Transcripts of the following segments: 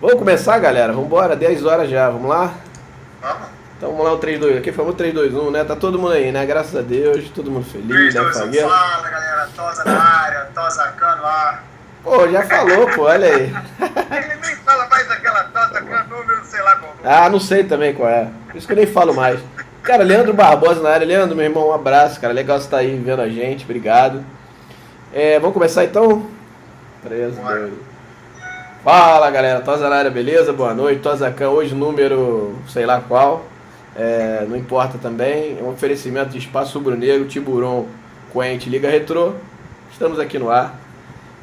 Vamos começar, galera? Vamos embora, 10 horas já, vamos lá? Vamos? Então vamos lá, o 3-2. Aqui foi o 3-2-1, né? Tá todo mundo aí, né? Graças a Deus, todo mundo feliz, 3, né? 2, 1, Fagueiro. fala galera, Tosa na área, Tosa Cano ar. Pô, já falou, pô, olha aí. Ele nem fala mais daquela Tosa Cano, não sei lá como. Ah, não sei também qual é. Por isso que eu nem falo mais. Cara, Leandro Barbosa na área. Leandro, meu irmão, um abraço, cara. Legal você estar aí vendo a gente, obrigado. Vamos começar então? 3, 2. Fala, galera. Tosa na área, beleza? Boa noite. Tosacan, hoje número sei lá qual. Não importa também. É um oferecimento de Espaço Rubro-Negro, Tiburon, Quente, Liga Retrô. Estamos aqui no ar.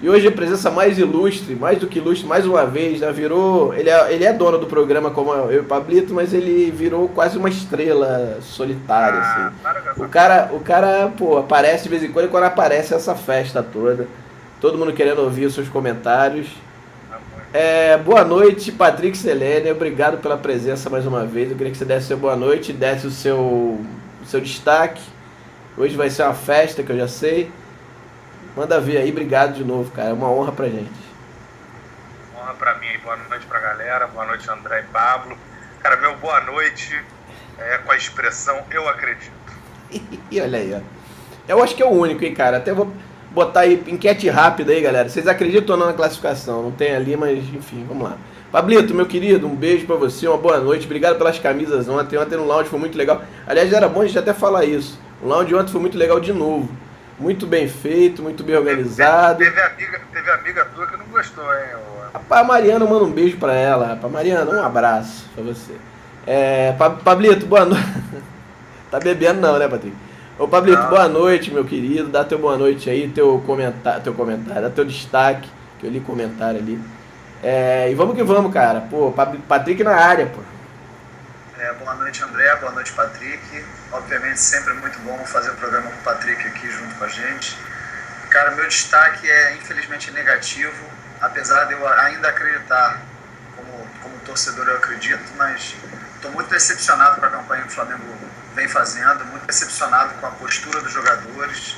E hoje a presença mais ilustre, mais do que ilustre, mais uma vez, já virou... Ele é dono do programa como eu e o Pablito, mas ele virou quase uma estrela solitária, assim. O cara, pô, aparece de vez em quando, e quando aparece essa festa toda. Todo mundo querendo ouvir os seus comentários. Boa noite, Patrick Selene, obrigado pela presença mais uma vez. Eu queria que você desse seu boa noite, desse o seu destaque. Hoje vai ser uma festa, que eu já sei. Manda ver aí, obrigado de novo, cara. É uma honra pra gente. Honra pra mim aí, boa noite pra galera, boa noite André e Pablo. Cara, meu boa noite é com a expressão eu acredito. E olha aí, ó. Eu acho que é o único, hein, cara. Até vou botar aí enquete rápida aí, galera. Vocês acreditam ou não na classificação? Não tem ali, mas enfim, vamos lá. Pablito, meu querido, um beijo pra você, uma boa noite. Obrigado pelas camisas ontem. Ontem no lounge foi muito legal. Aliás, era bom a gente até falar isso. O lounge ontem foi muito legal de novo. Muito bem feito, muito bem organizado. Teve amiga tua que não gostou, hein? Rapaz, a Mariana, manda um beijo pra ela. Rapaz, Mariana, um abraço pra você. Pablito, boa noite. Tá bebendo não, né, Patrick? Ô, Pablito, Não. Boa noite, meu querido. Dá teu boa noite aí, teu comentário, dá teu destaque, que eu li comentário ali. E vamos que vamos, cara. Pô, Patrick na área, pô. Boa noite, André, boa noite, Patrick. Obviamente, sempre é muito bom fazer o programa com o Patrick aqui junto com a gente. Cara, meu destaque é infelizmente negativo, apesar de eu ainda acreditar, como torcedor eu acredito, mas estou muito decepcionado com a campanha que o Flamengo vem fazendo, muito decepcionado com a postura dos jogadores.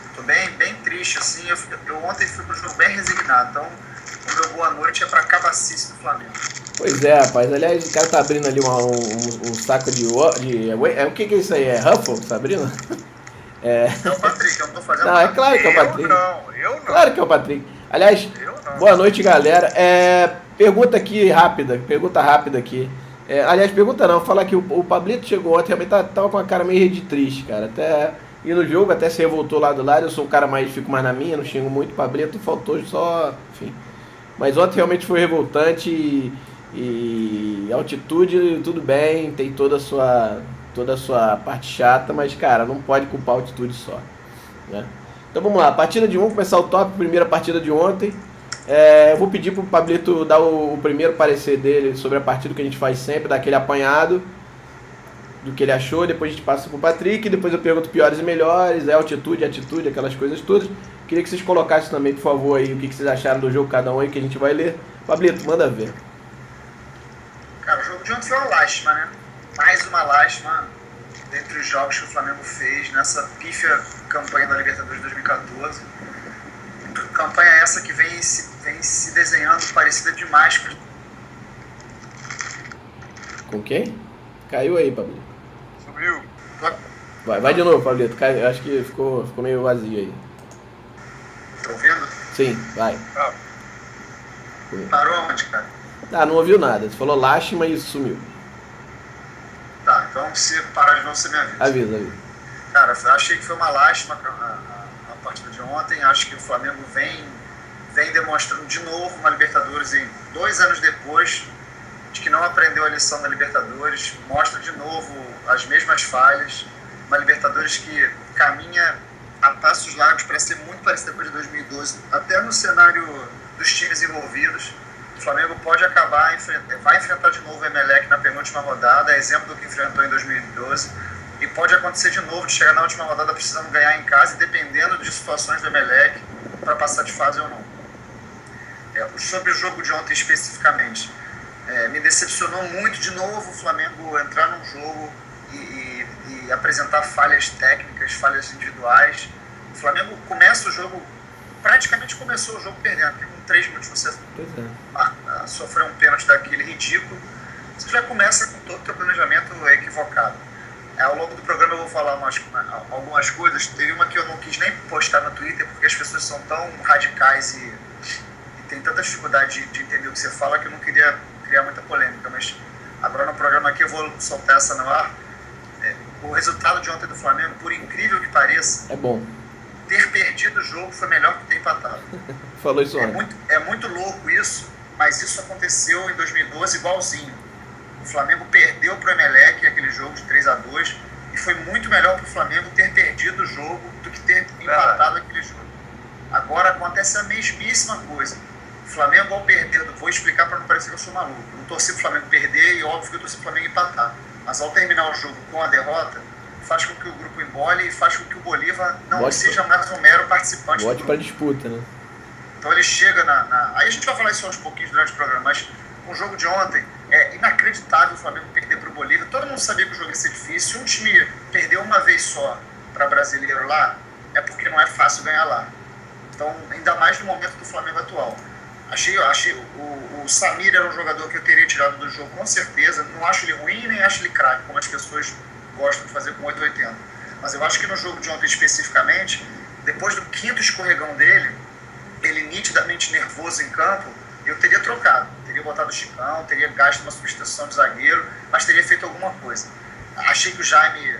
Estou bem triste, assim. Eu ontem fui para o jogo bem resignado, então o meu boa noite é para a cabacice do Flamengo. Pois é, rapaz. Aliás, o cara tá abrindo ali um saco de... o que é isso aí? É Ruffle que tá abrindo? É o Patrick, eu não tô fazendo Não, é claro que é o Patrick. Eu não. Claro que é o Patrick. Aliás, Eu não. boa noite, galera. Pergunta rápida aqui. Pergunta não, falar que o Pablito chegou ontem, realmente tava com uma cara meio de triste, cara. Até ir no jogo, até se revoltou lá do lado. Eu sou um cara fico mais na minha, não xingo muito. O Pablito faltou só, enfim. Mas ontem realmente foi revoltante e altitude, tudo bem, tem toda a sua parte chata, mas, cara, não pode culpar a altitude só, né? Então vamos lá, partida de vamos começar o top, primeira partida de ontem. Eu vou pedir pro Pablito dar o primeiro parecer dele sobre a partida que a gente faz sempre, dar aquele apanhado do que ele achou, depois a gente passa pro Patrick, depois eu pergunto piores e melhores, atitude, aquelas coisas todas. Queria que vocês colocassem também, por favor, aí o que vocês acharam do jogo, cada um aí, que a gente vai ler. Pablito, manda ver. Cara, o jogo de ontem foi uma lástima, né? Mais uma lástima dentre os jogos que o Flamengo fez nessa pífia campanha da Libertadores 2014. Campanha essa que vem se desenhando parecida demais com... Com quem? Caiu aí, Pablito. Subiu. Vai de novo, Pablito. Acho que ficou meio vazio aí. Tá ouvindo? Sim, vai. Parou onde, cara? Não ouviu nada. Você falou lástima e sumiu. Tá, então se parar de novo você me avisa. Avisa. Cara, eu achei que foi uma lástima a partida de ontem. Acho que o Flamengo vem demonstrando de novo uma Libertadores em 2 anos depois de que não aprendeu a lição da Libertadores. Mostra de novo as mesmas falhas. Uma Libertadores que caminha a passos largos para ser muito parecida com a de 2012, até no cenário dos times envolvidos. O Flamengo pode vai enfrentar de novo o Emelec na penúltima rodada, exemplo do que enfrentou em 2012, e pode acontecer de novo de chegar na última rodada precisando ganhar em casa, e dependendo de situações do Emelec, para passar de fase ou não. Sobre o jogo de ontem especificamente, me decepcionou muito de novo o Flamengo entrar num jogo e apresentar falhas técnicas, falhas individuais. O Flamengo praticamente começou o jogo perdendo, porque com 3 minutos você sofrer um pênalti daquele ridículo, você já começa com todo o teu planejamento equivocado. Ao longo do programa eu vou falar algumas coisas. Teve uma que eu não quis nem postar no Twitter, porque as pessoas são tão radicais e tem tanta dificuldade de entender o que você fala que eu não queria criar muita polêmica, mas agora no programa aqui eu vou soltar essa no ar. O resultado de ontem do Flamengo, por incrível que pareça, é bom. Ter perdido o jogo foi melhor que ter empatado. Falou isso ontem. É muito louco isso, mas isso aconteceu em 2012 igualzinho. O Flamengo perdeu para o Emelec aquele jogo de 3-2 e foi muito melhor para o Flamengo ter perdido o jogo do que ter empatado aquele jogo. Agora acontece a mesmíssima coisa. O Flamengo, ao perder, vou explicar para não parecer que eu sou maluco. Eu torci para o Flamengo perder e óbvio que eu torci para o Flamengo empatar. Mas ao terminar o jogo com a derrota, faz com que o grupo embole e faz com que o Bolívar não seja mais um mero participante. Bote para disputa, né? Então ele chega Aí a gente vai falar isso aos pouquinhos durante o programa, mas com o jogo de ontem, é inacreditável o Flamengo perder para o Bolívar. Todo mundo sabia que o jogo ia ser difícil. Se um time perdeu uma vez só para brasileiro lá, é porque não é fácil ganhar lá. Então, ainda mais no momento do Flamengo atual. Achei o Samir era um jogador que eu teria tirado do jogo com certeza. Não acho ele ruim, nem acho ele craque, como as pessoas gostam de fazer com 880. Mas eu acho que no jogo de ontem especificamente, depois do quinto escorregão dele, ele nitidamente nervoso em campo, eu teria trocado. Teria botado o Chicão, teria gasto uma substituição de zagueiro, mas teria feito alguma coisa. Achei que o Jaime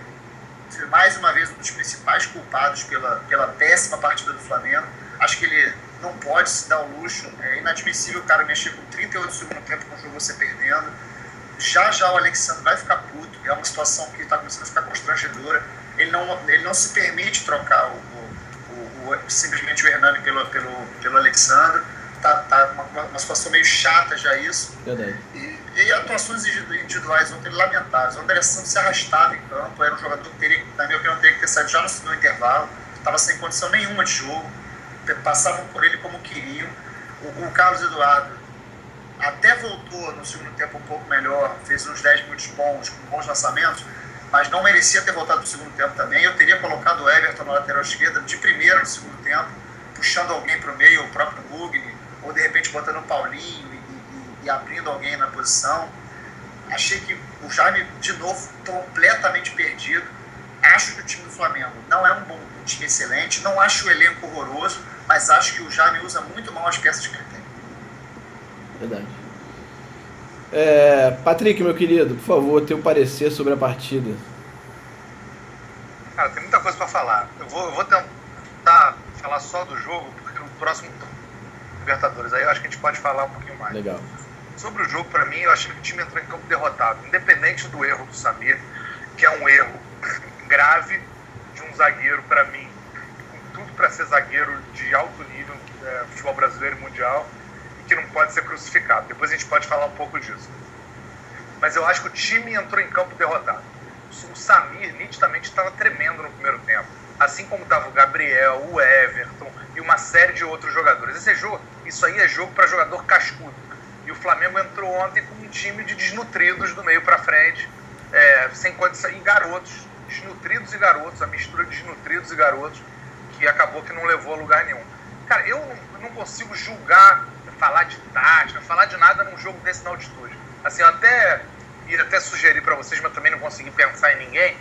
foi mais uma vez um dos principais culpados pela péssima partida do Flamengo. Acho que ele não pode se dar o luxo. É inadmissível o cara mexer com 38 do segundo tempo com o jogo você perdendo. Já o Alexandre vai ficar puto. É uma situação que está começando a ficar constrangedora. Ele não se permite trocar simplesmente o Hernani pelo Alexandre. Tá uma situação meio chata já isso. Verdade. E atuações individuais ontem lamentáveis. O André Santos se arrastava em campo. Era um jogador que, na minha opinião, teria que ter saído já no intervalo. Estava sem condição nenhuma de jogo. Passavam por ele como queriam. O Carlos Eduardo até voltou no segundo tempo um pouco melhor, fez uns 10 minutos bons, com bons lançamentos, mas não merecia ter voltado no segundo tempo também. Eu teria colocado o Everton na lateral esquerda de primeira no segundo tempo, puxando alguém para o meio, o próprio Mugni, ou de repente botando o Paulinho e abrindo alguém na posição. Achei que o Jaime, de novo, completamente perdido. Acho que o time do Flamengo não é um time excelente, não acho o elenco horroroso, mas acho que o Jaime usa muito mal as peças que ele tem. Verdade. Patrick, meu querido, por favor, teu parecer sobre a partida. Cara, tem muita coisa para falar. Eu vou tentar falar só do jogo, porque no próximo Libertadores aí eu acho que a gente pode falar um pouquinho mais. Legal. Sobre o jogo, para mim, eu achei que o time entrou em campo derrotado, independente do erro do Samir, que é um erro grave de um zagueiro, para mim, com tudo para ser zagueiro de alto nível, futebol brasileiro e mundial, e que não pode ser crucificado. Depois a gente pode falar um pouco disso. Mas eu acho que o time entrou em campo derrotado. O Samir nitidamente estava tremendo no primeiro tempo, assim como estava o Gabriel, o Everton e uma série de outros jogadores. Isso aí é jogo para jogador cascudo. E o Flamengo entrou ontem com um time de desnutridos do meio para frente, sem condição, e garotos, desnutridos e garotos, a mistura de desnutridos e garotos, que acabou que não levou a lugar nenhum. Cara, eu não consigo julgar, falar de tática, falar de nada num jogo desse na altitude. Assim, eu ia até sugerir para vocês, mas também não consegui pensar em ninguém,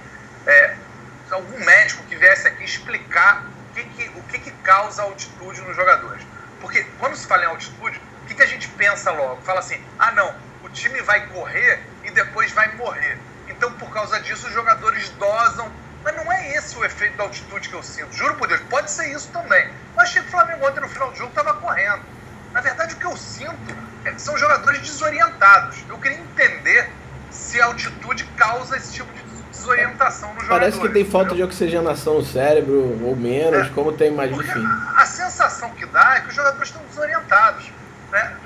algum médico que viesse aqui explicar o que causa altitude nos jogadores. Porque quando se fala em altitude, o que a gente pensa logo? Fala assim, não, o time vai correr e depois vai morrer. Então, por causa disso, os jogadores dosam. Mas não é esse o efeito da altitude que eu sinto. Juro por Deus, pode ser isso também. Eu achei que o Flamengo ontem no final do jogo estava correndo. Na verdade, o que eu sinto são jogadores desorientados. Eu queria entender se a altitude causa esse tipo de desorientação nos jogadores. Parece que tem falta de oxigenação no cérebro, ou menos, como tem mais, enfim. A sensação que dá é que os jogadores estão desorientados, né?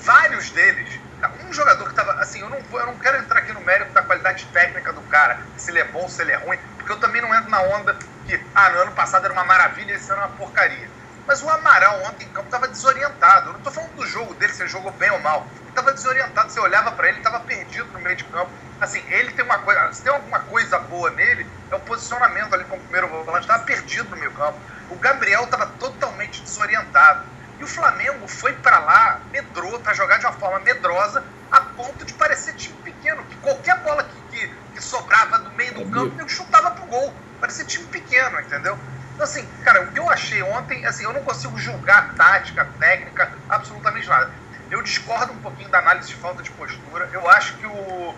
Vários deles. Um jogador que estava, assim, eu não quero entrar aqui no mérito da qualidade técnica do cara, se ele é bom, se ele é ruim, porque eu também não entro na onda que, no ano passado era uma maravilha, esse ano é uma porcaria. Mas o Amaral ontem em campo estava desorientado. Eu não estou falando do jogo dele, se ele jogou bem ou mal. Ele estava desorientado, você olhava para ele, estava perdido no meio de campo. Assim, ele tem uma coisa, se tem alguma coisa boa nele, é o posicionamento ali como primeiro volante, estava perdido no meio campo. O Gabriel estava totalmente desorientado. E o Flamengo foi para lá, medrou, para jogar de uma forma medrosa, a ponto de parecer time pequeno, que qualquer bola que sobrava do meio do campo, ele chutava pro gol. Parecia time pequeno, entendeu? Então, assim, cara, o que eu achei ontem, assim, eu não consigo julgar tática, técnica, absolutamente nada. Eu discordo um pouquinho da análise de falta de postura. Eu acho que eu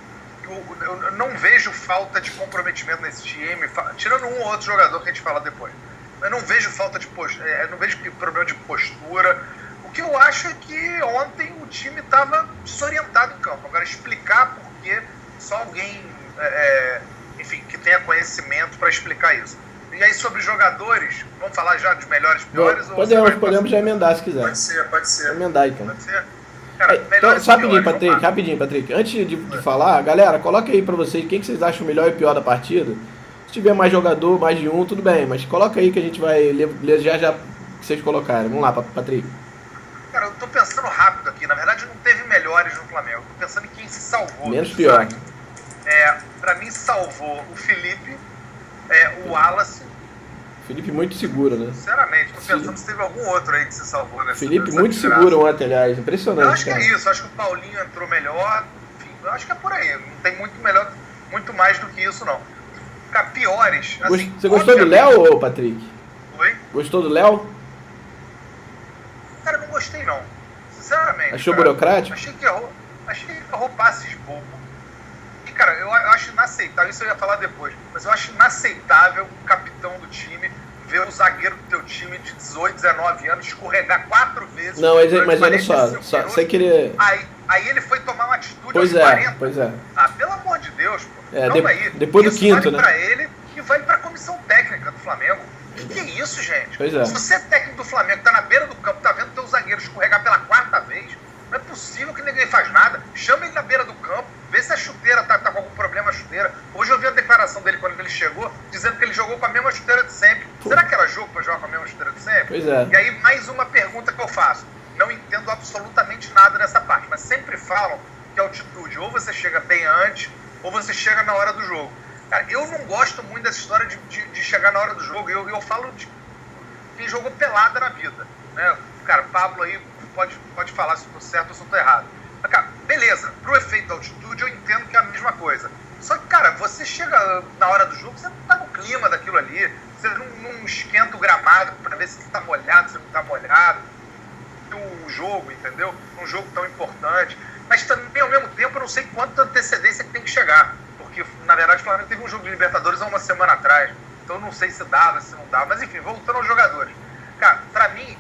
não vejo falta de comprometimento nesse time, tirando um ou outro jogador que a gente fala depois. Eu não vejo falta de postura, não vejo problema de postura. O que eu acho é que ontem o time estava desorientado em campo. Agora, explicar por que só alguém, enfim, que tenha conhecimento para explicar isso. E aí, sobre os jogadores, vamos falar já dos melhores e piores? Podemos já emendar se quiser. Pode ser. Emendar, então. Pode ser? Cara, então, só rapidinho, Patrick. Antes de falar, galera, coloca aí pra vocês quem que vocês acham o melhor e pior da partida. Se tiver mais jogador, mais de um, tudo bem. Mas coloca aí que a gente vai ler já que vocês colocarem. Vamos lá, Patrick. Cara, eu tô pensando rápido aqui. Na verdade, não teve melhores no Flamengo. Tô pensando em quem se salvou. Menos pior. Pra mim, salvou o Felipe, o Wallace. Felipe muito seguro, né? Sinceramente, tô pensando se teve algum outro aí que se salvou nessa. Felipe muito seguro ontem, aliás. Impressionante. Eu acho que é isso. Eu acho que o Paulinho entrou melhor. Enfim, eu acho que é por aí. Não tem muito mais do que isso, não. Cara, piores. Assim, você gostou do Léo, ou Patrick? Oi? Gostou do Léo? Cara, não gostei, não. Sinceramente. Achou burocrático? Achei que errou passes bobos. E, cara, eu acho inaceitável. Isso eu ia falar depois. Mas eu acho inaceitável o capitão do time ver o zagueiro do teu time de 18, 19 anos escorregar 4 vezes. Não, mas olha só sem querer... Aí ele foi tomar uma atitude aos 40. Pois é. Ah, pelo amor de Deus, pô. Depois do quinto, vale, né? Pra ele e vale pra comissão técnica do Flamengo. Que é isso, gente? Pois é. Se você é técnico do Flamengo, tá na beira do campo, tá vendo teu zagueiro escorregar pela 4ª vez, não é possível que ninguém faz nada. Chama ele na beira do campo, vê se a chuteira tá com algum problema a chuteira. Hoje eu vi a declaração dele quando ele chegou, dizendo que ele jogou com a mesma chuteira de sempre. Será que era jogo pra jogar com a mesma chuteira de sempre? Pois é. E aí, mais uma pergunta que eu faço. Não entendo absolutamente nada dessa parte, mas sempre falam que a altitude, ou você chega bem antes, ou você chega na hora do jogo. Cara, eu não gosto muito dessa história de chegar na hora do jogo. Eu falo de quem jogou pelada na vida, né? Cara, Pablo aí pode falar se eu tô certo ou se eu tô errado. Mas, cara, beleza, pro efeito da altitude eu entendo que é a mesma coisa. Só que, cara, você chega na hora do jogo, você não tá no clima daquilo ali, você não esquenta o gramado pra ver se tá molhado, se não tá molhado. O jogo, entendeu? Um jogo tão importante. Mas também, ao mesmo tempo, eu não sei quanta antecedência que tem que chegar. Porque, na verdade, o Flamengo teve um jogo de Libertadores há uma semana atrás. Então, eu não sei se dava, se não dava. Mas, enfim, voltando aos jogadores. Cara, pra mim,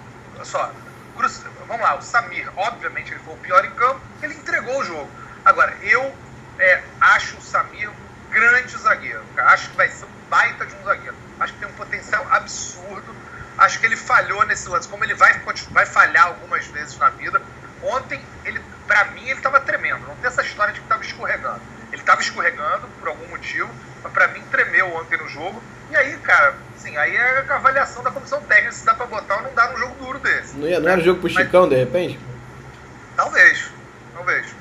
vamos lá, o Samir, obviamente, ele foi o pior em campo. Ele entregou o jogo. Agora, eu acho o Samir um grande zagueiro. Cara. Acho que vai ser um baita de um zagueiro. Acho que tem um potencial absurdo. Acho que ele falhou nesse lance, como ele vai falhar algumas vezes na vida. Ontem, pra mim, ele estava tremendo. Não tem essa história de que estava escorregando. Ele estava escorregando por algum motivo, mas pra mim tremeu ontem no jogo. E aí, cara, assim, aí é a avaliação da comissão técnica, se dá pra botar ou não dá num jogo duro desse. Não era jogo pro Chicão, de repente? Talvez.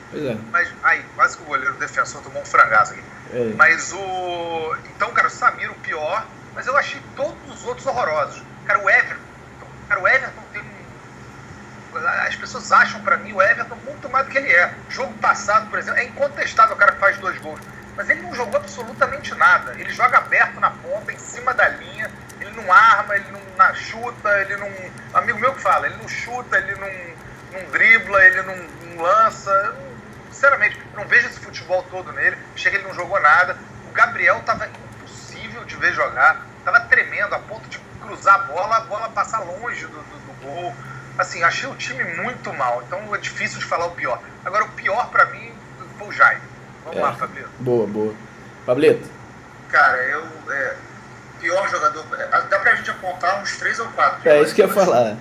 Pois é. Mas aí, quase que o goleiro defensor tomou um frangaço aqui. Mas então, cara, o Samir o pior, mas eu achei todos os outros horrorosos. Cara, o Everton tem as pessoas acham pra mim o Everton muito mais do que ele é. Jogo passado, por exemplo, é incontestável o cara que faz 2 gols. Mas ele não jogou absolutamente nada. Ele joga aberto na ponta, em cima da linha, ele não arma, ele não chuta, ele não... Amigo meu que fala, ele não chuta, ele não dribla, ele não lança. Sinceramente, eu não vejo esse futebol todo nele. Chega, ele não jogou nada. O Gabriel tava impossível de ver jogar. Tava tremendo, a ponto de cruzar a bola passar longe do gol. Assim, achei o time muito mal. Então é difícil de falar o pior. Agora, o pior pra mim foi o Jaime. Vamos lá, Pablito. Boa. Pablito. Cara, pior jogador... Dá pra gente apontar uns 3 ou 4. É isso que eu ia falar.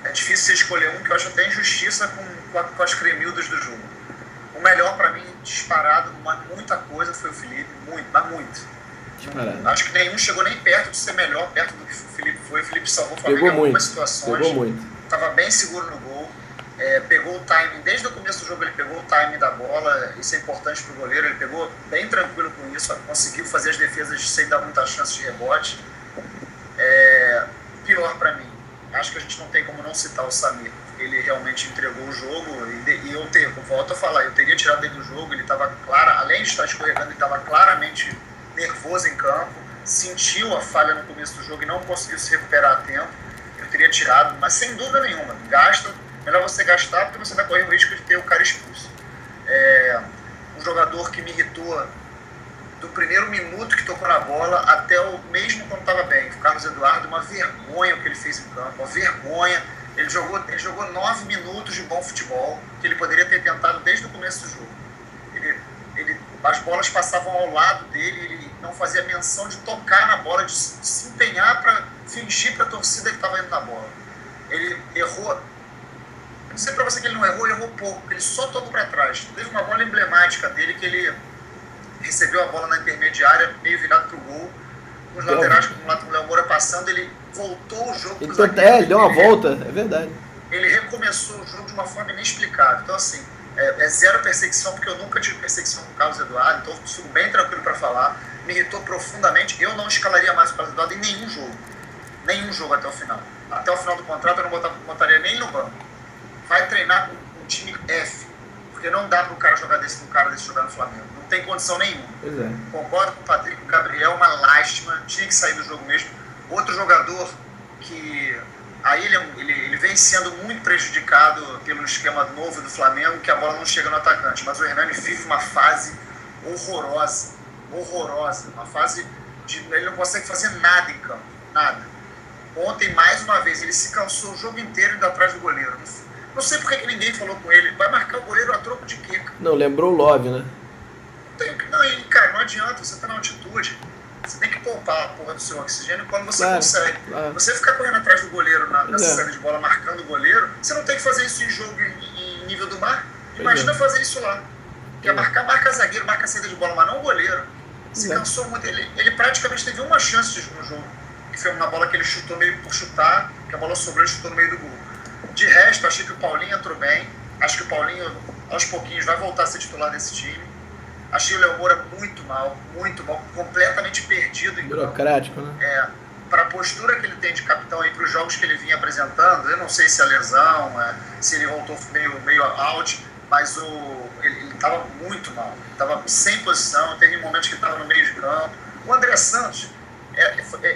É difícil você escolher um, que eu acho até injustiça com as cremildas do jogo. O melhor pra mim, disparado, muita coisa, foi o Felipe. Muito. Acho que nenhum chegou nem perto de ser melhor, perto do que o Felipe foi. O Felipe salvou o Flamengo em algumas situações. Pegou muito. Estava bem seguro no gol. Pegou o timing, desde o começo do jogo ele pegou o timing da bola. Isso é importante para o goleiro. Ele pegou bem tranquilo com isso. Conseguiu fazer as defesas sem dar muita chance de rebote. Pior para mim, acho acho que a gente não tem como não citar o Samir. Ele realmente entregou o jogo e eu volto a falar, eu teria tirado ele do jogo, ele estava além de estar escorregando, ele estava claramente nervoso em campo, sentiu a falha no começo do jogo e não conseguiu se recuperar a tempo. Eu teria tirado, mas sem dúvida nenhuma, melhor você gastar porque você vai correr o risco de ter o cara expulso. Um jogador que me irritou do primeiro minuto que tocou na bola até o mesmo quando estava bem, o Carlos Eduardo, uma vergonha o que ele fez em campo, uma vergonha. Ele jogou 9 minutos de bom futebol, que ele poderia ter tentado desde o começo do jogo. As bolas passavam ao lado dele, ele não fazia menção de tocar na bola, de se empenhar para fingir para a torcida que estava indo na bola. Ele errou. Não sei para você que ele não errou, ele errou pouco, ele só tocou para trás. Teve uma bola emblemática dele que ele recebeu a bola na intermediária, meio virado para o gol. Os laterais, com o Léo Moura passando, ele voltou o jogo. Ele deu uma volta, é verdade. Ele recomeçou o jogo de uma forma inexplicável. Então, assim, é zero perseguição, porque eu nunca tive perseguição com o Carlos Eduardo, então eu fico bem tranquilo para falar. Me irritou profundamente. Eu não escalaria mais o Carlos Eduardo em nenhum jogo. Nenhum jogo até o final. Até o final do contrato eu não botaria nem no banco. Vai treinar com um time F. Porque não dá para um cara jogar desse jogar no Flamengo. Não tem condição nenhuma. Pois é. Concordo com o Patrick, o Gabriel, uma lástima, tinha que sair do jogo mesmo. Outro jogador que aí ele vem sendo muito prejudicado pelo esquema novo do Flamengo, que a bola não chega no atacante. Mas o Hernani vive uma fase horrorosa. Uma fase de ele não consegue fazer nada em campo. Nada. Ontem, mais uma vez, ele se cansou o jogo inteiro indo atrás do goleiro. Não sei por que ninguém falou com ele. Vai marcar o goleiro a troco de quê? Não, lembrou o Love, né? Cara, não adianta, você tá na altitude. Você tem que poupar a porra do seu oxigênio quando você consegue. Claro. Você ficar correndo atrás do goleiro nessa saída de bola, marcando o goleiro, você não tem que fazer isso em jogo em nível do mar. Imagina fazer isso lá. Porque marca zagueiro, marca saída de bola, mas não o goleiro. Se cansou muito. Ele praticamente teve uma chance no jogo. Que foi uma bola que ele chutou meio por chutar, que a bola sobrou e chutou no meio do gol. De resto, achei que o Paulinho entrou bem. Acho que o Paulinho, aos pouquinhos, vai voltar a ser titular desse time. Achei o Léo Moura muito mal, completamente perdido. Burocrático, né? Para a postura que ele tem de capitão aí, para os jogos que ele vinha apresentando, eu não sei se a lesão, se ele voltou meio out, mas ele estava muito mal. Estava sem posição, teve momentos que estava no meio de campo. O André Santos,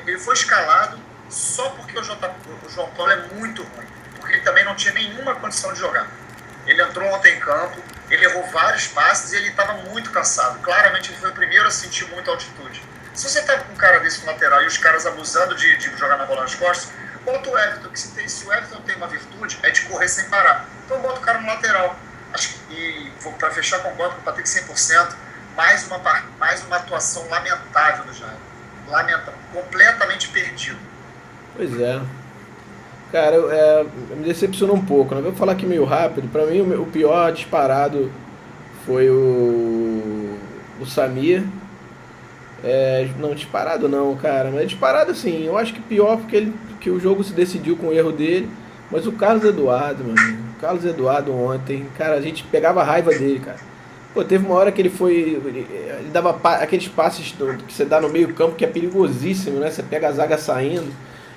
ele foi escalado só porque o João Paulo é muito ruim, porque ele também não tinha nenhuma condição de jogar. Ele entrou ontem em campo, ele errou vários passes e ele estava muito cansado. Claramente ele foi o primeiro a sentir muita altitude. Se você tá com um cara desse no lateral e os caras abusando de jogar na bola nas costas, bota o Everton, que se o Everton tem uma virtude, é de correr sem parar. Então bota o cara no lateral. Para fechar, concordo com o Patrick 100%, mais uma atuação lamentável do Jair. Lamentável, completamente perdido. Pois é. Cara, me decepcionou um pouco, né? Vou falar aqui meio rápido. Pra mim, o pior disparado foi o Samir. Não, disparado não, cara. Mas disparado, assim, eu acho que pior porque o jogo se decidiu com o erro dele. Mas o Carlos Eduardo, mano. O Carlos Eduardo ontem, cara, a gente pegava raiva dele, cara. Pô, teve uma hora que ele dava aqueles passes que você dá no meio campo, que é perigosíssimo, né? Você pega a zaga saindo.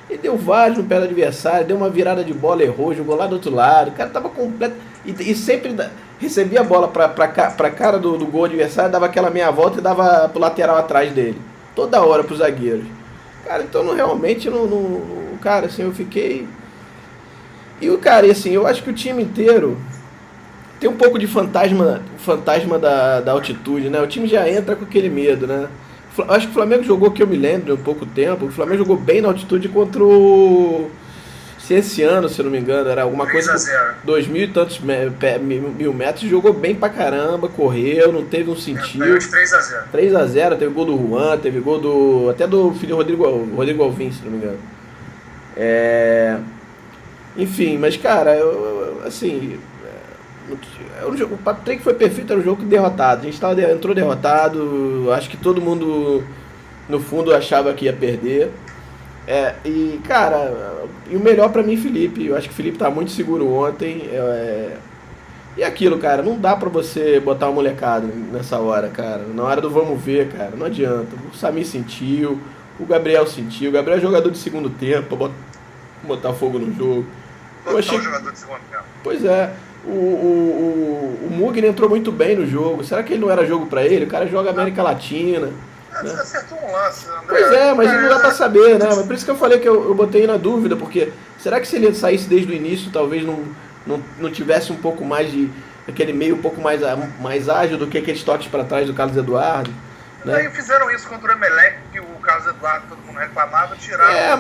Ele deu vários no pé do adversário, deu uma virada de bola, errou, jogou lá do outro lado. O cara tava completo. E sempre recebia a bola pra cara do gol adversário, dava aquela meia volta e dava pro lateral atrás dele. Toda hora pros zagueiros. Cara, então realmente não. Cara, assim, eu fiquei. E o cara, assim, eu acho que o time inteiro tem um pouco de fantasma da altitude, né? O time já entra com aquele medo, né? Acho que o Flamengo jogou, que eu me lembro, há um pouco tempo. O Flamengo jogou bem na altitude contra o Cienciano, se eu não me engano. Era alguma coisa. 2.000 e tantos mil metros. Jogou bem pra caramba, correu, não teve um sentido. Ganhou de 3-0. 3-0, teve gol do Juan, teve gol até do filho Rodrigo Alvim, se não me engano. Enfim, mas cara, assim. O Patrick foi perfeito, era um jogo derrotado. A gente entrou derrotado. Acho que todo mundo no fundo achava que ia perder. E cara, e o melhor pra mim, Felipe. Eu acho que o Felipe tá muito seguro ontem. E aquilo, cara, não dá pra você botar uma molecada nessa hora, cara. Na hora do vamos ver, cara, não adianta. O Samir sentiu, o Gabriel sentiu. O Gabriel é jogador de segundo tempo, botar fogo no jogo. Total jogador de segundo tempo. Pois é. O Mugni entrou muito bem no jogo. Será que ele não era jogo pra ele? O cara joga América Latina. Você acertou um lance, André. Pois é, mas não dá pra saber, né? Mas por isso que eu falei que eu botei na dúvida, porque será que se ele saísse desde o início, talvez não tivesse um pouco mais de... aquele meio um pouco mais ágil do que aqueles toques pra trás do Carlos Eduardo? Né? Aí fizeram isso contra o Emelec, que o Carlos Eduardo, todo mundo reclamava, tiraram.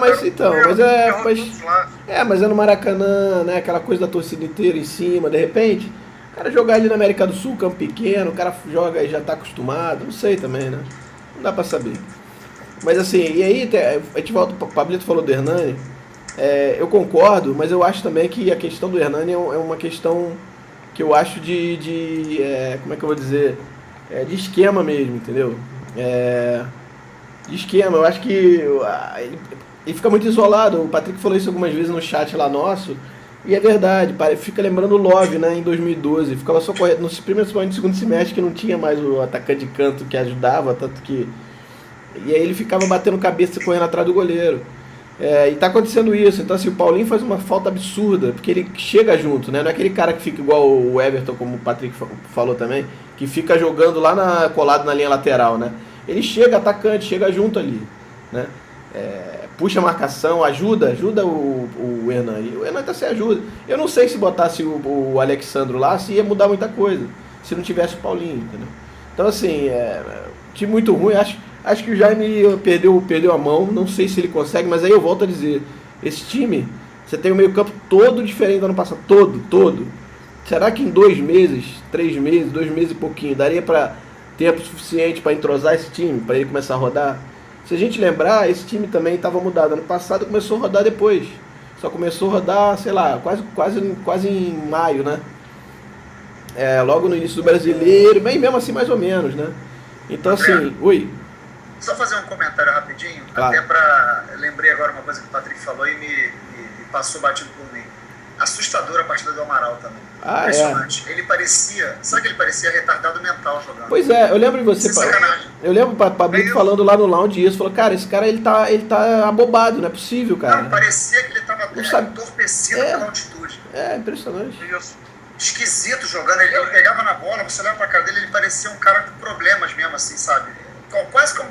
Mas é no Maracanã, né? Aquela coisa da torcida inteira em cima, de repente, o cara jogar ali na América do Sul, campo pequeno, o cara joga e já tá acostumado, não sei também, né? Não dá pra saber. Mas assim, e aí a gente volta, o Pablito falou do Hernani, eu concordo, mas eu acho também que a questão do Hernani é uma questão que eu acho como é que eu vou dizer, de esquema mesmo, entendeu? De esquema, eu acho que ele fica muito isolado. O Patrick falou isso algumas vezes no chat lá nosso, e é verdade, fica lembrando o Love, né, em 2012, ficava só correndo, no segundo semestre, que não tinha mais o atacante de canto que ajudava, tanto que... E aí ele ficava batendo cabeça e correndo atrás do goleiro. E tá acontecendo isso, então assim, o Paulinho faz uma falta absurda, porque ele chega junto, né, não é aquele cara que fica igual o Everton, como o Patrick falou também, que fica jogando lá colado na linha lateral, né, ele chega atacante, chega junto ali, né, puxa a marcação, ajuda o Hernani. O Hernani tá sem ajuda. Eu não sei se botasse o Alexandro lá, se ia mudar muita coisa, se não tivesse o Paulinho, entendeu? Então assim, time muito ruim, acho que o Jaime perdeu a mão, não sei se ele consegue, mas aí eu volto a dizer, esse time, você tem o meio campo todo diferente do ano passado, todo. Será que em 2 meses, 3 meses, 2 meses e pouquinho, daria para tempo suficiente para entrosar esse time, para ele começar a rodar? Se a gente lembrar, esse time também estava mudado. Ano passado começou a rodar depois. Só começou a rodar, sei lá, quase em maio, né? Logo no início do Brasileiro, bem mesmo assim mais ou menos, né? Então assim, oi. Só fazer um comentário rapidinho, claro. Eu lembrei agora uma coisa que o Patrick falou e me passou batido por mim. Assustadora a partida do Amaral também. Impressionante. Ele parecia, sabe que ele parecia retardado mental jogando. Pois eu lembro de você. Eu lembro o Pablito falando lá no lounge isso, falou, cara, esse cara ele tá abobado, não é possível, cara. Não, parecia que ele tava entorpecido pela altitude. Impressionante. Isso. Esquisito jogando, ele pegava na bola, você olhava pra cara dele, ele parecia um cara com problemas mesmo, assim, sabe? Quase com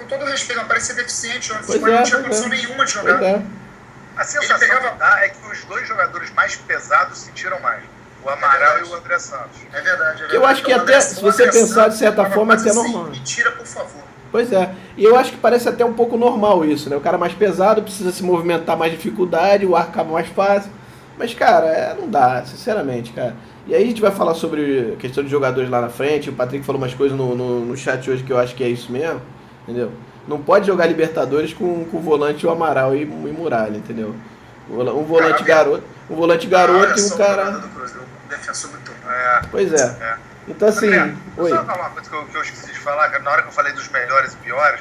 todo respeito, não parecia deficiente, não tinha condição nenhuma de jogar. A sensação que dá é que os 2 jogadores mais pesados sentiram mais. O Amaral e o André Santos. É verdade. Eu acho que até, se você pensar de certa forma, é até normal. Mentira, por favor. Pois e eu acho que parece até um pouco normal isso, né? O cara mais pesado precisa se movimentar mais dificuldade, o ar acaba mais fácil. Mas, cara, não dá, sinceramente, cara. E aí a gente vai falar sobre a questão de jogadores lá na frente. O Patrick falou umas coisas no chat hoje que eu acho que é isso mesmo, entendeu? Não pode jogar Libertadores com o volante, o Amaral e Muralha, entendeu? Um volante garoto e um cara... Defensor muito bom. Pois Então assim... André, oi. Só falar uma coisa que eu esqueci de falar, que na hora que eu falei dos melhores e piores,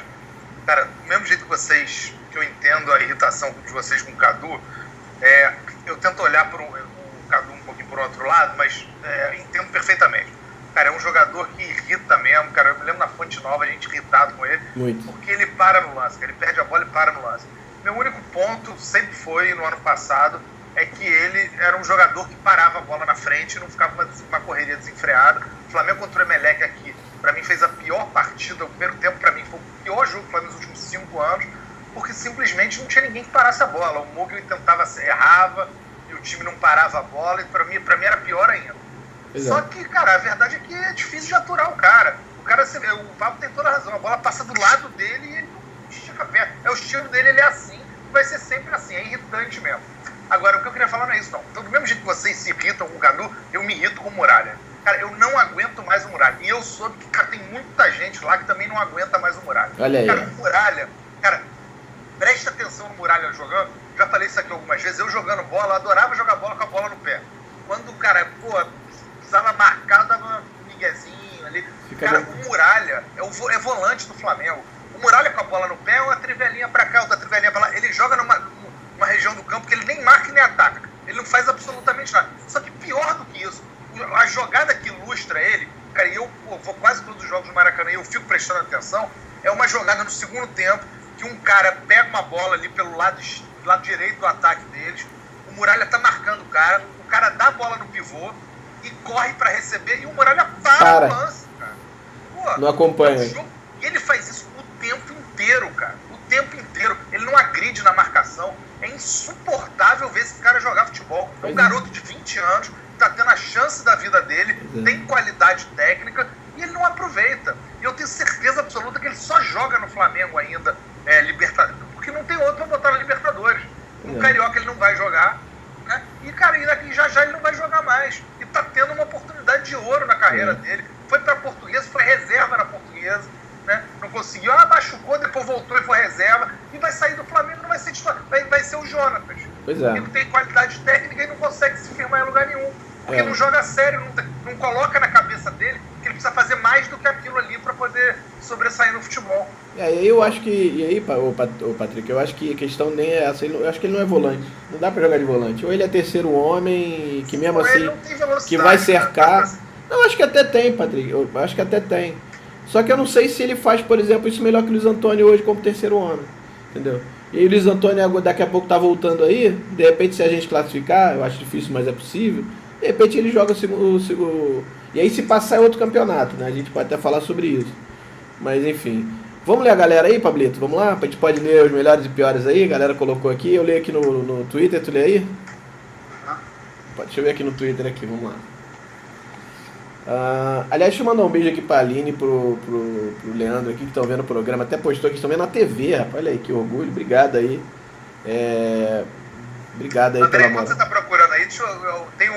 cara, do mesmo jeito que eu entendo a irritação de vocês com o Cadu, eu tento olhar para o Cadu um pouquinho por outro lado, mas entendo perfeitamente. Cara, é um jogador que irrita mesmo, cara. Eu me lembro na Fonte Nova, a gente irritado com ele. Muito. Porque ele para no lance, ele perde a bola e para no lance. Meu único ponto sempre foi, no ano passado, é que ele era um jogador que parava a bola na frente e não ficava uma correria desenfreada. O Flamengo contra o Emelec aqui, pra mim, fez a pior partida. O primeiro tempo, pra mim, foi o pior jogo que foi nos últimos 5 anos, porque simplesmente não tinha ninguém que parasse a bola. O Mugni tentava, errava, e o time não parava a bola, e pra mim era pior ainda. Só que, cara, a verdade é que é difícil de aturar o cara. O Pablo tem toda a razão. A bola passa do lado dele e ele não estica a perna. O estilo dele, ele é assim. Vai ser sempre assim. É irritante mesmo. Agora, o que eu queria falar não é isso, não. Então, do mesmo jeito que vocês se irritam com o Cadu, eu me irrito com o Muralha. Cara, eu não aguento mais o Muralha. E eu soube que, cara, tem muita gente lá que também não aguenta mais o Muralha. Olha aí. Cara, o Muralha... Cara, presta atenção no Muralha jogando. Já falei isso aqui algumas vezes. Eu jogando bola, eu adorava jogar bola com a bola no pé. Quando o cara, precisava marcar, dava um miguezinho ali. Cara, o Muralha é volante do Flamengo. O Muralha com a bola no pé é uma trivelinha pra cá, outra trivelinha pra lá. Ele joga numa região do campo que ele nem marca e nem ataca. Ele não faz absolutamente nada. Só que pior do que isso, a jogada que ilustra ele, cara, e eu vou quase todos os jogos do Maracanã e eu fico prestando atenção, é uma jogada no segundo tempo que um cara pega uma bola ali pelo lado lado direito do ataque deles. O Muralha tá marcando o cara dá a bola no pivô e corre para receber, e o Muralha para o lance, cara. Pô, não acompanha. E ele faz isso o tempo inteiro, cara. O tempo inteiro. Ele não agride na marcação. É insuportável ver esse cara jogar futebol. É um garoto de 20 anos, tá tendo a chance da vida dele, tem qualidade técnica, e ele não aproveita. E eu tenho certeza absoluta que ele só joga no Flamengo ainda, Libertadores, porque não tem outro pra botar na Libertadores. No Carioca ele não vai jogar, né? E, cara, já ele não vai jogar mais. E tá tendo uma oportunidade de ouro na carreira dele. Foi pra Portuguesa, foi reserva na Portuguesa, né? Não conseguiu, machucou, depois voltou e foi reserva. E vai sair do Flamengo, não vai ser titular, vai ser o Jonatas. Pois é. Ele não tem qualidade técnica e não consegue se firmar em lugar nenhum. Porque não joga sério, não coloca na cabeça dele que ele precisa fazer mais do que aquilo ali para poder sobressair no futebol. E aí eu acho que, Patrick, eu acho que a questão nem é essa. Eu acho que ele não é volante. Não dá pra jogar de volante. Ou ele é terceiro homem, que mesmo assim, que vai cercar. Não, acho que até tem, Patrick. Eu acho que até tem. Só que eu não sei se ele faz, por exemplo, isso melhor que o Luiz Antônio hoje como terceiro homem. Entendeu? E aí o Luiz Antônio daqui a pouco tá voltando aí. De repente, se a gente classificar, eu acho difícil, mas é possível. De repente ele joga o segundo. E aí se passar é outro campeonato, né? A gente pode até falar sobre isso. Mas enfim. Vamos ler a galera aí, Pablito? Vamos lá? A gente pode ler os melhores e piores aí. A galera colocou aqui. Eu leio aqui no Twitter. Tu lê aí? Deixa eu ver aqui no Twitter aqui. Vamos lá. Aliás, deixa eu mandar um beijo aqui pra Aline e pro Leandro aqui que estão vendo o programa. Até postou que estão vendo na TV, rapaz. Olha aí, que orgulho. Obrigado aí. Obrigado aí, André, enquanto você tá procurando aí, eu tenho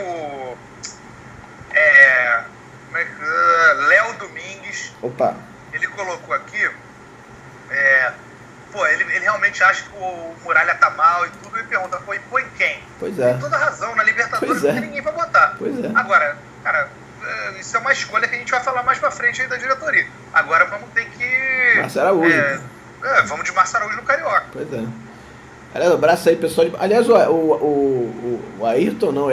Léo Domingues. Opa. Ele colocou aqui, ele realmente acha que o Muralha tá mal e tudo, e pergunta, e põe quem? Pois é. Tem toda razão, na Libertadores não tem ninguém pra botar. Pois é. Agora, cara, isso é uma escolha que a gente vai falar mais pra frente aí da diretoria. Agora vamos ter que... Márcio Araújo. Vamos de Márcio Araújo no Carioca. Pois é. Aliás, um abraço aí, pessoal. Aliás, o Ayrton não,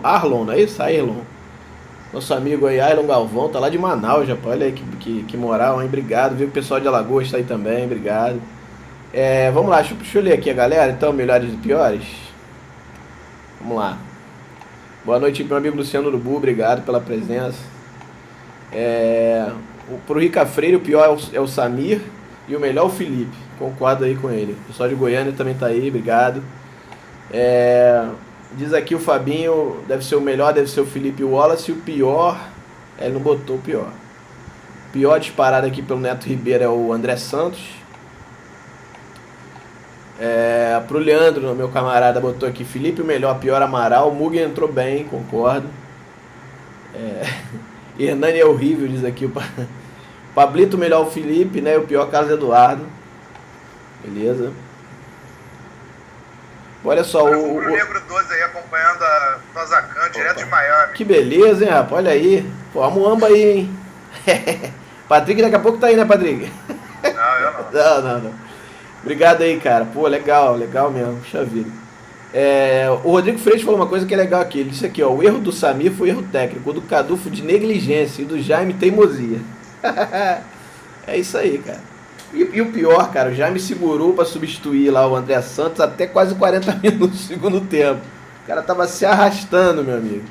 Arlon, não é isso? Ayrton. Nosso amigo aí, Ayrton Galvão, tá lá de Manaus, já. Olha aí que moral, hein? Obrigado. Viu? O pessoal de Alagoas tá aí também, obrigado. Vamos lá, deixa eu ler aqui a galera, então, melhores e piores. Vamos lá. Boa noite, meu amigo Luciano Urubu, obrigado pela presença. Pro Rica Freire, o pior é o Samir e o melhor é o Felipe. Concordo aí com ele. O pessoal de Goiânia também tá aí, obrigado. Diz aqui o Fabinho, deve ser o melhor, deve ser o Felipe Wallace. E o pior, ele não botou o pior. O pior disparado aqui pelo Neto Ribeiro é o André Santos. Pro Leandro, meu camarada, botou aqui Felipe o melhor, pior Amaral. O Mugen entrou bem, concordo. Hernani é horrível, diz aqui o Pablito, melhor o Felipe, né? O pior Carlos Eduardo. Beleza. Olha só, o Negro 12 aí acompanhando a Tozacan, direto de Miami. Que beleza, hein, rapaz? Olha aí. Pô, a Muamba aí, hein? Patrick daqui a pouco tá aí, né, Patrick? Não, eu não. Não. Obrigado aí, cara. Pô, legal mesmo. Puxa vida. O Rodrigo Freitas falou uma coisa que é legal aqui. Ele disse aqui, ó, o erro do Samir foi erro técnico, o do Cadu foi de negligência e do Jaime teimosia. É isso aí, cara. E o pior, cara, o Jaime segurou pra substituir lá o André Santos até quase 40 minutos do segundo tempo. O cara tava se arrastando, meu amigo.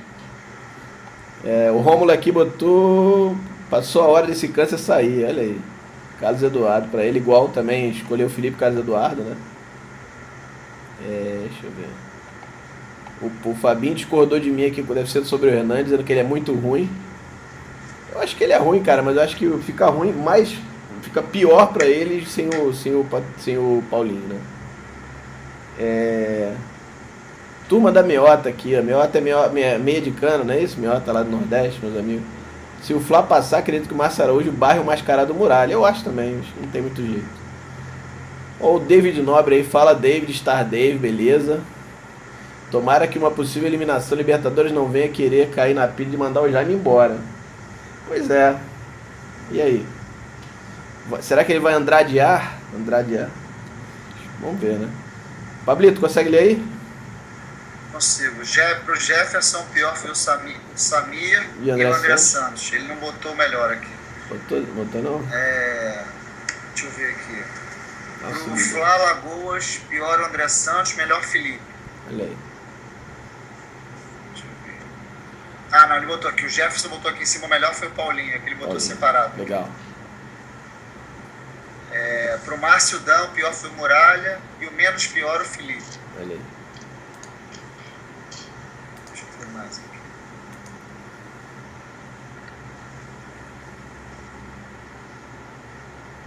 O Rômulo aqui passou a hora desse câncer sair, olha aí. Carlos Eduardo, pra ele igual também, escolheu o Felipe Carlos Eduardo, né? Deixa eu ver. O Fabinho discordou de mim aqui, deve ser sobre o Hernandes, dizendo que ele é muito ruim. Eu acho que ele é ruim, cara, mas eu acho que fica ruim, mas fica pior pra ele sem o Paulinho, né? Turma da Meota aqui, a Meota é meia de cano, não é isso? Meota lá do Nordeste, meus amigos. Se o Flá passar, acredito que o Márcio Araújo barre o mascarado do Muralha. Eu acho também, não tem muito jeito. Ó, o David Nobre aí, fala David, Star Dave, beleza. Tomara que uma possível eliminação Libertadores não venha querer cair na pilha de mandar o Jaime embora. Pois é. E aí? Será que ele vai andradear? Vamos ver, né? Pablito, consegue ler aí? Consigo. Pro Jefferson, o pior foi o Samir e o André Santos. Ele não botou o melhor aqui. Botou não? Deixa eu ver aqui. Pro Flá Lagoas, pior o André Santos, melhor Felipe. Olha aí. Ah, não, ele botou aqui. O Jefferson botou aqui em cima, o melhor foi o Paulinho, que ele botou separado. Legal. Pro Márcio Dan, o pior foi o Muralha e o menos pior o Felipe. Olha aí. Deixa eu ver mais aqui.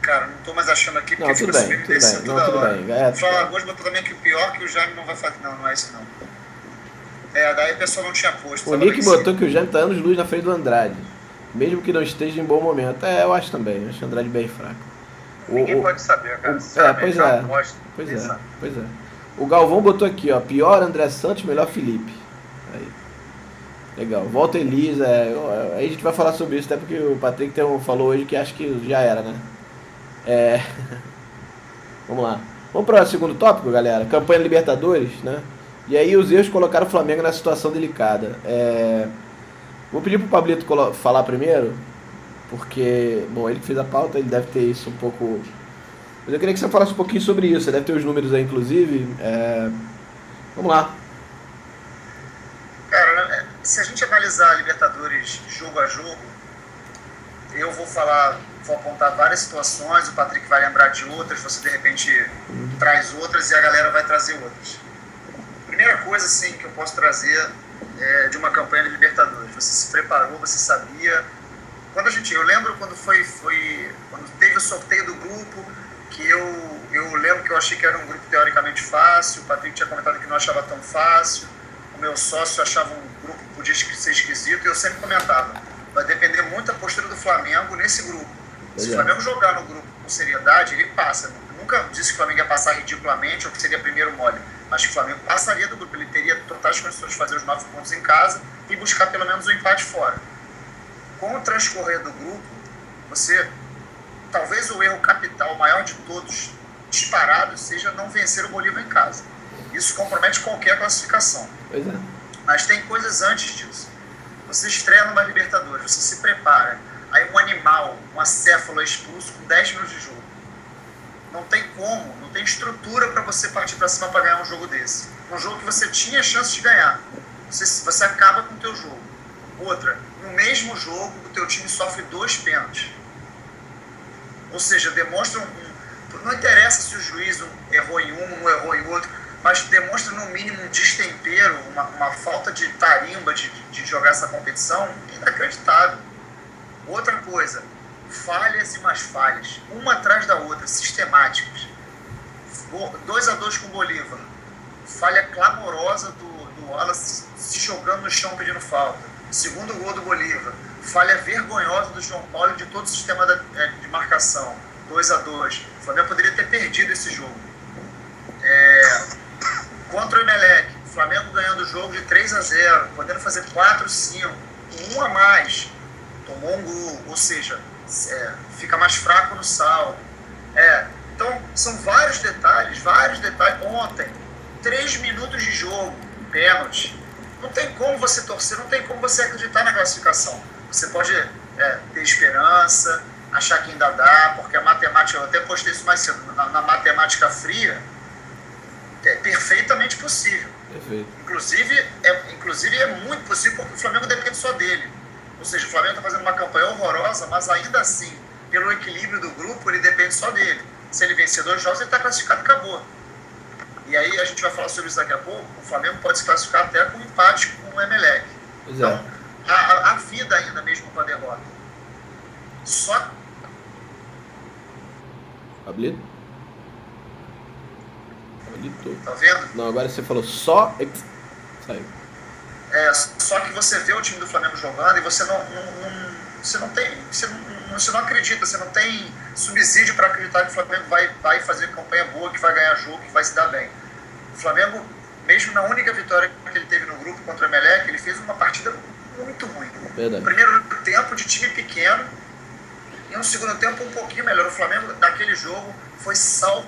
Cara, não tô mais achando aqui porque Não, tudo bem, tudo bem. Não, tudo bem. O Flávio Lagoas botou também que o pior que o Jaime não vai fazer. Não, não é isso não. Daí a pessoa não tinha posto. O Nick botou que o Jaime tá anos luz na frente do Andrade. Mesmo que não esteja em bom momento. Eu acho também. Eu acho o Andrade bem fraco. Ninguém pode saber, cara. Pois é. O Galvão botou aqui, ó. Pior André Santos, melhor Felipe. Aí. Legal. Volta Elisa. Aí a gente vai falar sobre isso, até porque o Patrick falou hoje que acho que já era, né? Vamos lá. Vamos para o segundo tópico, galera. Campanha Libertadores, né? E aí os erros colocaram o Flamengo na situação delicada. Vou pedir pro Pablito falar primeiro, porque, bom, ele que fez a pauta, ele deve ter isso um pouco... Mas eu queria que você falasse um pouquinho sobre isso, você deve ter os números aí, inclusive. Vamos lá. Cara, se a gente analisar a Libertadores jogo a jogo, eu vou apontar várias situações, o Patrick vai lembrar de outras, você de repente traz outras e a galera vai trazer outras. Primeira coisa, assim, que eu posso trazer de uma campanha de Libertadores. Você se preparou, você sabia. Eu lembro quando quando teve o sorteio do grupo, que eu lembro que eu achei que era um grupo teoricamente fácil, o Patrick tinha comentado que não achava tão fácil, o meu sócio achava um grupo que podia ser esquisito, e eu sempre comentava, vai depender muito da postura do Flamengo nesse grupo. Se o Flamengo jogar no grupo com seriedade, ele passa. Eu nunca disse que o Flamengo ia passar ridiculamente ou que seria primeiro mole. Mas que o Flamengo passaria do grupo. Ele teria totais condições de fazer os 9 pontos em casa e buscar pelo menos um empate fora. Com o transcorrer do grupo, talvez o erro capital maior de todos, disparado, seja não vencer o Bolívar em casa. Isso compromete qualquer classificação. Pois é. Mas tem coisas antes disso. Você estreia numa Libertadores, você se prepara. Aí um animal, um acéfalo é expulso com 10 minutos de jogo. Não tem como, não tem estrutura para você partir para cima para ganhar um jogo desse. Um jogo que você tinha chance de ganhar. Você acaba com o teu jogo. Outra, no mesmo jogo, o teu time sofre 2 pênaltis. Ou seja, demonstra não interessa se o juiz errou em um, não errou em outro, mas demonstra no mínimo um destempero, uma falta de tarimba de jogar essa competição inacreditável. Outra coisa, falhas e mais falhas, uma atrás da outra, sistemáticas. 2-2 com o Bolívar, falha clamorosa do Wallace se jogando no chão pedindo falta. Segundo gol do Bolívar, falha vergonhosa do João Paulo e de todo o sistema de marcação. 2-2. O Flamengo poderia ter perdido esse jogo. Contra o Emelec, o Flamengo ganhando o jogo de 3-0, podendo fazer 4-5, um a mais. Tomou um gol, ou seja, fica mais fraco no saldo. Então, são vários detalhes. Ontem, 3 minutos de jogo, pênalti. Não tem como você torcer, não tem como você acreditar na classificação. Você pode ter esperança, achar que ainda dá, porque a matemática, eu até postei isso mais cedo, na matemática fria, é perfeitamente possível. Perfeito. Inclusive é muito possível porque o Flamengo depende só dele. Ou seja, o Flamengo está fazendo uma campanha horrorosa, mas ainda assim, pelo equilíbrio do grupo, ele depende só dele. Se ele vencer 2 jogos, ele está classificado e acabou. E aí a gente vai falar sobre isso daqui a pouco. O Flamengo pode se classificar até com um empate com o Emelec. Então, a vida ainda mesmo com a derrota. Só... Pablito? Tá vendo? Não, agora você falou só... Saiu. Só que você vê o time do Flamengo jogando e você não acredita, você não tem subsídio para acreditar que o Flamengo vai fazer campanha boa, que vai ganhar jogo, que vai se dar bem. O Flamengo, mesmo na única vitória que ele teve no grupo contra o Emelec, ele fez uma partida muito ruim. Verdade. Primeiro tempo de time pequeno e um segundo tempo um pouquinho melhor. O Flamengo, naquele jogo, foi salvo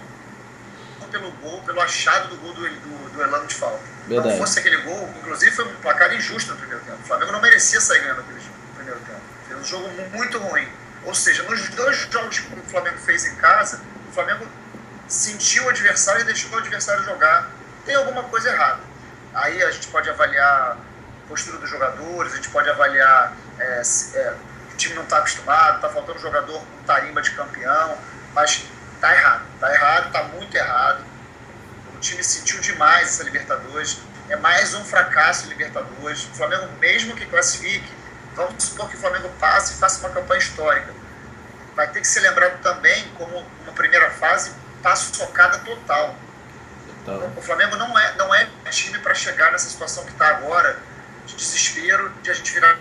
pelo gol, pelo achado do gol do Elano de falta. Verdade. Não fosse aquele gol, inclusive foi um placar injusto no primeiro tempo. O Flamengo não merecia sair ganhando aquele jogo no primeiro tempo. Fez um jogo muito ruim. Ou seja, nos 2 jogos que o Flamengo fez em casa, o Flamengo sentiu o adversário e deixou o adversário jogar, tem alguma coisa errada. Aí a gente pode avaliar a postura dos jogadores, a gente pode avaliar o time não está acostumado, está faltando um jogador com tarimba de campeão, mas está errado, está muito errado. O time sentiu demais essa Libertadores, é mais um fracasso em Libertadores. O Flamengo, mesmo que classifique, vamos supor que o Flamengo passe e faça uma campanha histórica, vai ter que ser lembrado também como uma primeira fase paçocada total. O Flamengo não é time para chegar nessa situação que está agora, de desespero, de a gente virar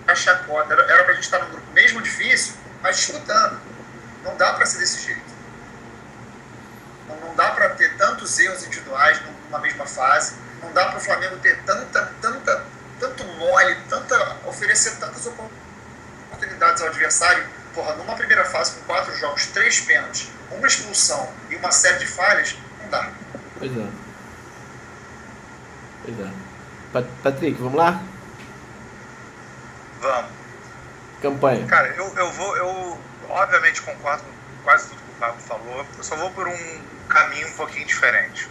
a chacota. Era para a gente estar num grupo mesmo difícil, mas disputando. Não dá para ser desse jeito. Não dá para ter tantos erros individuais numa mesma fase. Não dá para o Flamengo ter tanto mole, oferecer tantas oportunidades ao adversário. Porra, numa primeira fase com 4 jogos, 3 pênaltis, uma expulsão e uma série de falhas, não dá. Pois é. Patrick, vamos lá? Vamos. Campanha. Cara, eu obviamente concordo com quase tudo que o Pablo falou. Eu só vou por um caminho um pouquinho diferente.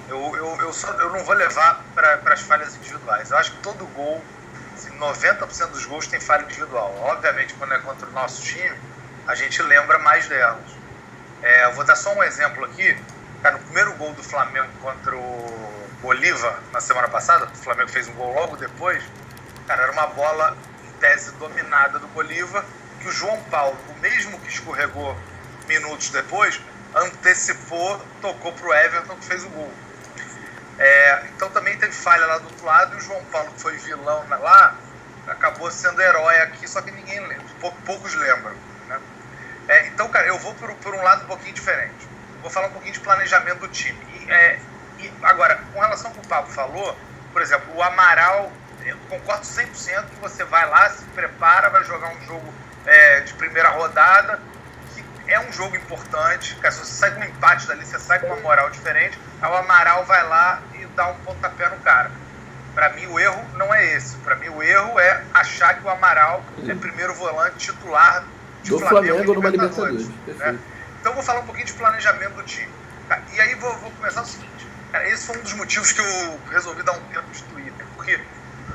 Eu não vou levar para as falhas individuais. Eu acho que todo gol, assim, 90% dos gols tem falha individual. Obviamente, quando é contra o nosso time, a gente lembra mais delas. Eu vou dar só um exemplo aqui. Cara, no primeiro gol do Flamengo contra o Bolívar, na semana passada, o Flamengo fez um gol logo depois. Cara, era uma bola em tese dominada do Bolívar, que o João Paulo, o mesmo que escorregou minutos depois, antecipou, tocou pro Everton, que fez o gol. Então também teve falha lá do outro lado, e o João Paulo, que foi vilão lá, acabou sendo herói aqui, só que ninguém lembra, poucos lembram, né? Então, cara, eu vou por um lado um pouquinho diferente. Vou falar um pouquinho de planejamento do time. E agora, com relação ao que o Pablo falou, por exemplo, o Amaral, eu concordo 100% que você vai lá, se prepara, vai jogar um jogo de primeira rodada, que é um jogo importante, porque se você sai com um empate dali, você sai com uma moral diferente, aí o Amaral vai lá e dá um pontapé no cara. Para mim, o erro não é esse. Para mim, o erro é achar que o Amaral é primeiro volante titular do Flamengo numa Libertadores. Né? Então, eu vou falar um pouquinho de planejamento do time. E aí, vou começar o seguinte. Cara, esse foi um dos motivos que eu resolvi dar um tempo de Twitter. Porque,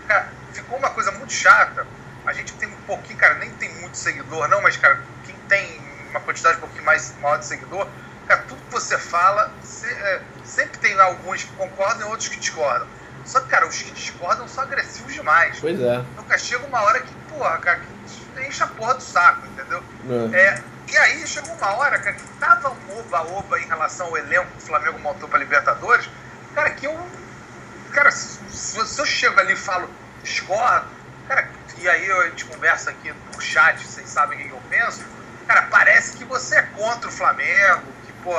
cara, ficou uma coisa muito chata. A gente tem um pouquinho, cara, nem tem muito seguidor, não, mas, cara, quem tem uma quantidade um pouquinho maior de seguidor, cara, tudo que você fala, sempre tem alguns que concordam e outros que discordam. Só que, cara, os que discordam são agressivos demais. Pois é. Então, cara, chega uma hora que, porra, cara, que enche a porra do saco, entendeu? E aí chegou uma hora, cara, que tava um oba-oba em relação ao elenco que o Flamengo montou pra Libertadores, cara, que eu... Cara, se eu chego ali e falo, discordo, cara, e aí a gente conversa aqui no chat, vocês sabem o que eu penso, cara, parece que você é contra o Flamengo, que, pô,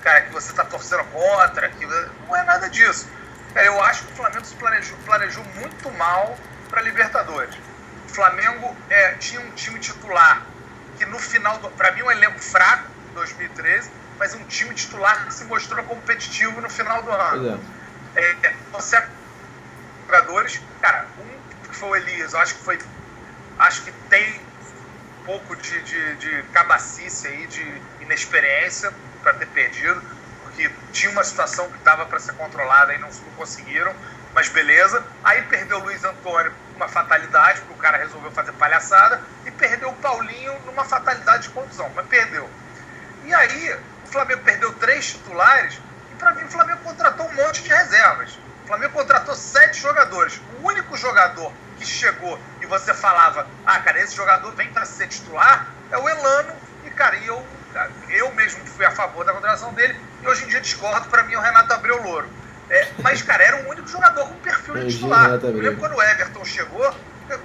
cara, que você tá torcendo contra, que não é nada disso. Cara, eu acho que o Flamengo se planejou muito mal pra Libertadores. O Flamengo tinha um time titular que no final, para mim, um elenco fraco em 2013, mas um time titular que se mostrou competitivo no final do ano. Você jogadores, cara, um que foi o Elias, eu acho que tem um pouco de cabacice aí, de inexperiência para ter perdido, porque tinha uma situação que dava para ser controlada e não conseguiram, mas beleza. Aí perdeu o Luiz Antônio, uma fatalidade, porque o cara resolveu fazer palhaçada, e perdeu o Paulinho numa fatalidade de contusão, mas perdeu. E aí, o Flamengo perdeu 3 titulares, e pra mim o Flamengo contratou um monte de reservas. O Flamengo contratou 7 jogadores. O único jogador que chegou e você falava, cara, esse jogador vem pra ser titular, é o Elano, e cara, eu mesmo fui a favor da contratação dele, e hoje em dia discordo, pra mim é o Renato Abreu Louro. Mas, cara, era o único jogador com perfil de titular. Eu lembro quando o Everton chegou,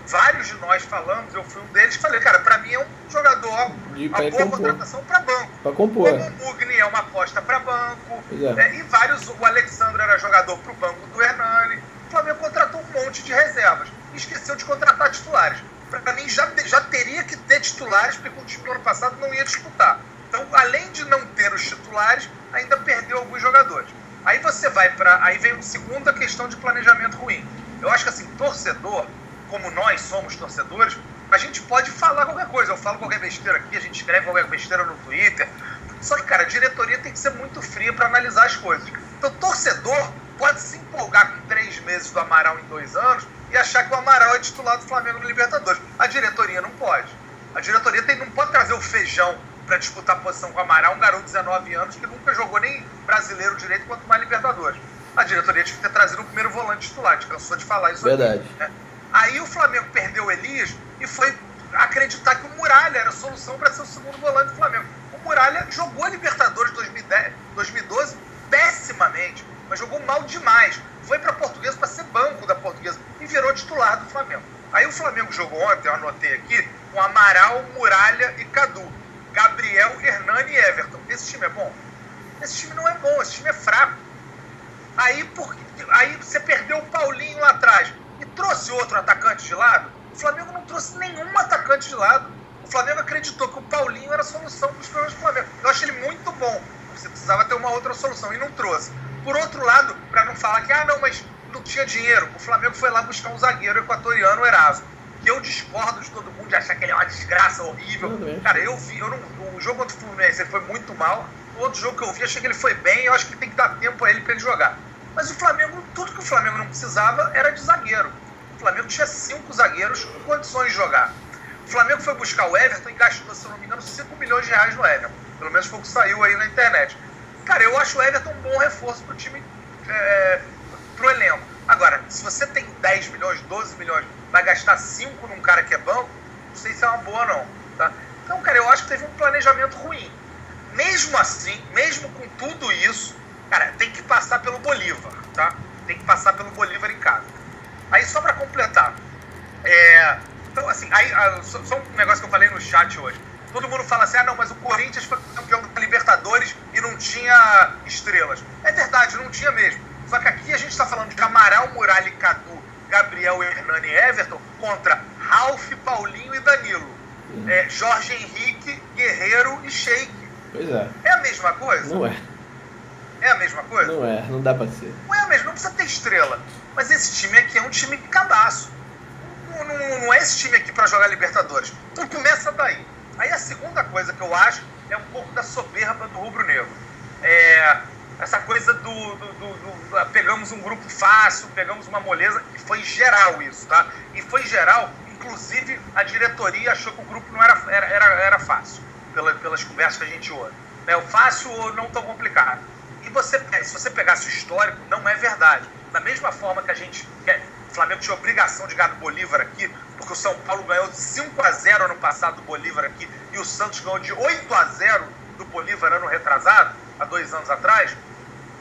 vários de nós falamos, eu fui um deles, que falei, cara, pra mim é um jogador, uma boa contratação pra banco. Pra compor. Como o Mugni é uma aposta pra banco, e vários, o Alexandre era jogador pro banco do Hernani. O Flamengo contratou um monte de reservas e esqueceu de contratar titulares. Pra mim já teria que ter titulares, porque o time do ano passado não ia disputar. Então, além de não ter os titulares, ainda perdeu alguns jogadores. Aí você vai aí vem uma segunda questão de planejamento ruim. Eu acho que assim, torcedor, como nós somos torcedores, a gente pode falar qualquer coisa. Eu falo qualquer besteira aqui, a gente escreve qualquer besteira no Twitter, Só que, cara, a diretoria tem que ser muito fria para analisar as coisas. Então, o torcedor pode se empolgar com 3 meses do Amaral em 2 anos e achar que o Amaral é titular do Flamengo no Libertadores. A diretoria não pode. A diretoria não pode trazer o Feijão para disputar a posição com o Amaral, um garoto de 19 anos que nunca jogou nem brasileiro direito, quanto mais Libertadores. A diretoria tinha que ter trazido o primeiro volante titular, a gente cansou de falar isso. Verdade. Aqui, né? Aí o Flamengo perdeu o Elias e foi acreditar que o Muralha era a solução para ser o segundo volante do Flamengo. O Muralha jogou a Libertadores 2012 pessimamente, mas jogou mal demais. Foi para a Portuguesa para ser banco da Portuguesa e virou titular do Flamengo. Aí o Flamengo jogou ontem, eu anotei aqui, com Amaral, Muralha e Cadu. Gabriel, Hernani e Everton. Esse time é bom? Esse time não é bom, esse time é fraco. Aí você perdeu o Paulinho lá atrás e trouxe outro atacante de lado. O Flamengo não trouxe nenhum atacante de lado. O Flamengo acreditou que o Paulinho era a solução para os problemas do Flamengo. Eu acho ele muito bom. Você precisava ter uma outra solução e não trouxe. Por outro lado, para não falar que, mas não tinha dinheiro, o Flamengo foi lá buscar um zagueiro equatoriano, Eraso. Que eu discordo de todo mundo de achar que ele é uma desgraça horrível. Cara, o jogo contra o Fluminense ele foi muito mal. O outro jogo que eu vi, achei que ele foi bem. Eu acho que tem que dar tempo a ele para ele jogar. Mas o Flamengo, tudo que o Flamengo não precisava era de zagueiro. O Flamengo tinha 5 zagueiros com condições de jogar. O Flamengo foi buscar o Everton e gastou, se eu não me engano, 5 milhões de reais no Everton. Pelo menos foi o que saiu aí na internet. Cara, eu acho o Everton um bom reforço pro time, pro elenco. Agora, se você tem 10 milhões, 12 milhões, vai gastar 5 num cara que é banco, não sei se é uma boa não, tá? Então, cara, eu acho que teve um planejamento ruim. Mesmo assim, mesmo com tudo isso, cara, tem que passar pelo Bolívar, tá? Tem que passar pelo Bolívar em casa. Aí, só pra completar, então, assim, só um negócio que eu falei no chat hoje. Todo mundo fala assim, não, mas o Corinthians foi campeão da Libertadores e não tinha estrelas. É verdade, não tinha mesmo. Só que aqui a gente está falando de Amaral, Muralha e Cadu, Gabriel, Hernani e Everton contra Ralf, Paulinho e Danilo. Jorge Henrique, Guerreiro e Sheik. Pois é. É a mesma coisa? Não é. É a mesma coisa? Não é, não dá pra ser. Não é a mesma, não precisa ter estrela. Mas esse time aqui é um time cabaço. Não é esse time aqui para jogar Libertadores. Então começa daí. Aí a segunda coisa que eu acho é um pouco da soberba do rubro-negro. Essa coisa pegamos um grupo fácil, pegamos uma moleza, e foi geral isso, tá? E foi geral, inclusive a diretoria achou que o grupo não era fácil, pelas conversas que a gente ouve. O fácil ou não tão complicado. E se você pegasse o histórico, não é verdade. Da mesma forma que o Flamengo tinha obrigação de ganhar do Bolívar aqui, porque o São Paulo ganhou de 5-0 ano passado do Bolívar aqui, e o Santos ganhou de 8-0 do Bolívar ano retrasado, há 2 anos atrás.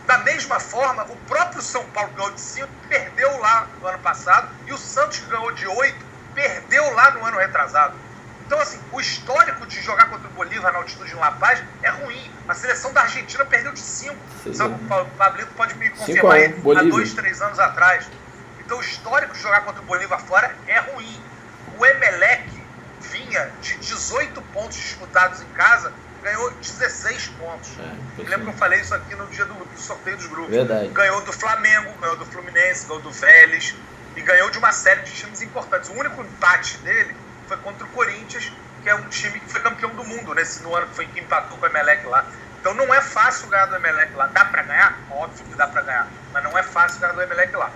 Da mesma forma, o próprio São Paulo ganhou de 5, perdeu lá no ano passado, e o Santos ganhou de 8, perdeu lá no ano retrasado. Então, assim, o histórico de jogar contra o Bolívar na altitude em La Paz é ruim. A seleção da Argentina perdeu de 5. O Pablito pode me confirmar aí, há 2, 3 anos atrás. Então, o histórico de jogar contra o Bolívar fora é ruim. O Emelec vinha de 18 pontos disputados em casa, ganhou 16 pontos. Eu lembro que eu falei isso aqui no dia do sorteio dos grupos. Verdade. Ganhou do Flamengo, ganhou do Fluminense, ganhou do Vélez e ganhou de uma série de times importantes. O único empate dele foi contra o Corinthians, que é um time que foi campeão do mundo no ano que empatou com o Emelec lá. Então não é fácil ganhar do Emelec lá. Dá pra ganhar? Óbvio que dá pra ganhar. Mas não é fácil ganhar do Emelec lá.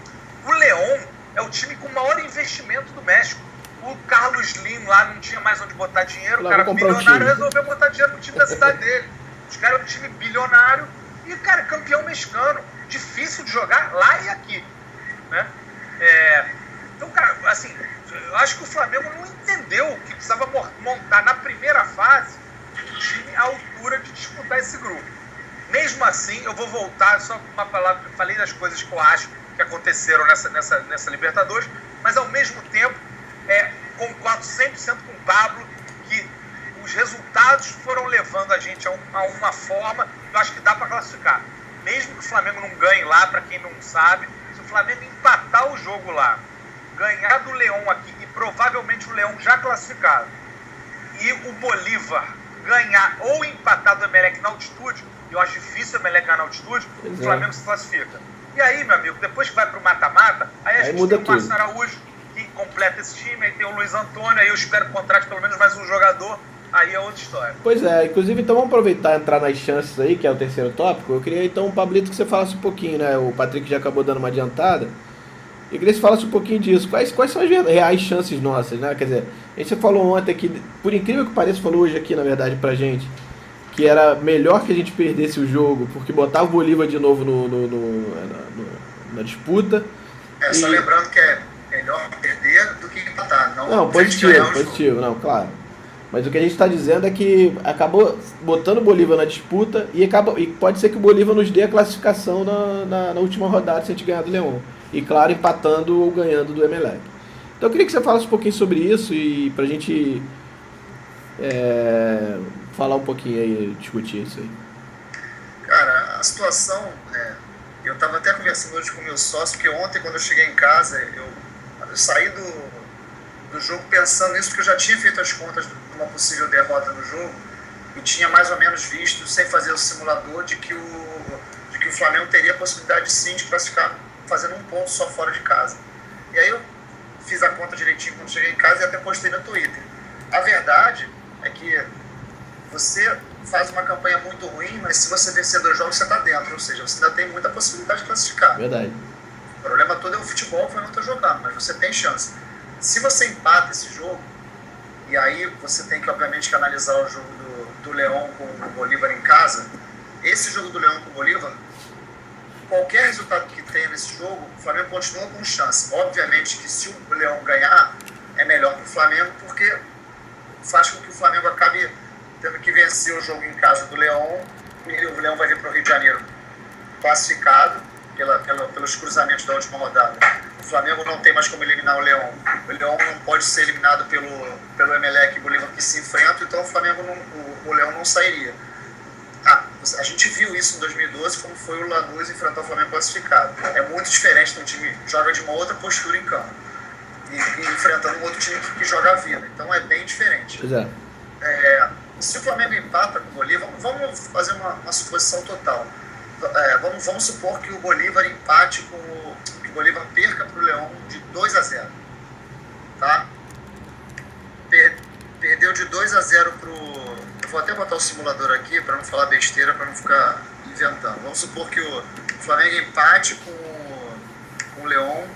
O León é o time com o maior investimento do México. O Carlos Slim lá não tinha mais onde botar dinheiro. O cara bilionário resolveu botar dinheiro no time da cidade dele. Os caras é um time bilionário e, cara, campeão mexicano. Difícil de jogar lá e aqui. Né? Então, cara, assim, eu acho que o Flamengo não entendeu que precisava montar na primeira fase um time à altura de disputar esse grupo. Mesmo assim, eu vou voltar só com uma palavra, eu falei das coisas que eu acho que aconteceram nessa Libertadores, mas ao mesmo tempo concordo 100% com o Pablo que os resultados foram levando a gente a uma forma que eu acho que dá para classificar. Mesmo que o Flamengo não ganhe lá, para quem não sabe, se o Flamengo empatar o jogo lá, ganhar do León aqui, e provavelmente o León já classificado, e o Bolívar ganhar ou empatar do Emelec na altitude, eu acho difícil o Emelec ganhar na altitude, o Flamengo se classifica. E aí, meu amigo, depois que vai pro mata-mata, aí a gente tem o Márcio Araújo, que completa esse time, aí tem o Luiz Antônio, aí eu espero que contrate pelo menos mais um jogador, aí é outra história. Pois é, inclusive então vamos aproveitar e entrar nas chances aí, que é o terceiro tópico. Eu queria então, Pablito, que você falasse um pouquinho, né? O Patrick já acabou dando uma adiantada. Eu queria que você falasse um pouquinho disso. Quais são as reais chances nossas, né? Quer dizer, a gente falou ontem que, por incrível que pareça, falou hoje aqui, na verdade, pra gente, que era melhor que a gente perdesse o jogo, porque botava o Bolívar de novo na disputa. Só lembrando que é melhor perder do que empatar. Não, positivo, não, claro. Mas o que a gente está dizendo é que acabou botando o Bolívar na disputa e pode ser que o Bolívar nos dê a classificação na última rodada se a gente ganhar do Leão. E claro, empatando ou ganhando do Emelec. Então eu queria que você falasse um pouquinho sobre isso e pra gente falar um pouquinho aí, discutir isso aí. Cara, a situação, eu estava até conversando hoje com o meu sócio, porque ontem quando eu cheguei em casa, eu saí do jogo pensando nisso, porque eu já tinha feito as contas de uma possível derrota no jogo e tinha mais ou menos visto, sem fazer o simulador, de que o Flamengo teria a possibilidade sim de classificar fazendo um ponto só fora de casa. E aí eu fiz a conta direitinho quando cheguei em casa e até postei no Twitter. A verdade é que você faz uma campanha muito ruim, mas se você vencer 2 jogos, você está dentro, ou seja, você ainda tem muita possibilidade de classificar. Verdade. O problema todo é o futebol que não está jogando, mas você tem chance. Se você empata esse jogo, e aí você tem que, obviamente, analisar o jogo do Leão com o Bolívar em casa, esse jogo do Leão com o Bolívar, qualquer resultado que tenha nesse jogo, o Flamengo continua com chance. Obviamente que se o Leão ganhar, é melhor para o Flamengo, porque faz com que o Flamengo acabe tendo que vencer o jogo em casa do Leão, e o Leão vai vir para o Rio de Janeiro classificado pelos cruzamentos da última rodada. O Flamengo não tem mais como eliminar o Leão. O Leão não pode ser eliminado pelo Emelec e Bolívar que se enfrentam, então o Leão não sairia. A gente viu isso em 2012, como foi o Lanús enfrentar o Flamengo classificado. É muito diferente, um time joga de uma outra postura em campo e enfrentando um outro time que joga a vida. Então é bem diferente. Pois é. Se o Flamengo empata com o Bolívar, vamos fazer uma suposição total. Vamos supor que o Bolívar empate que o Bolívar perca para o Leão de 2-0. Tá? Perdeu de 2-0 para o... Eu vou até botar o simulador aqui para não falar besteira, para não ficar inventando. Vamos supor que o Flamengo empate com o Leão.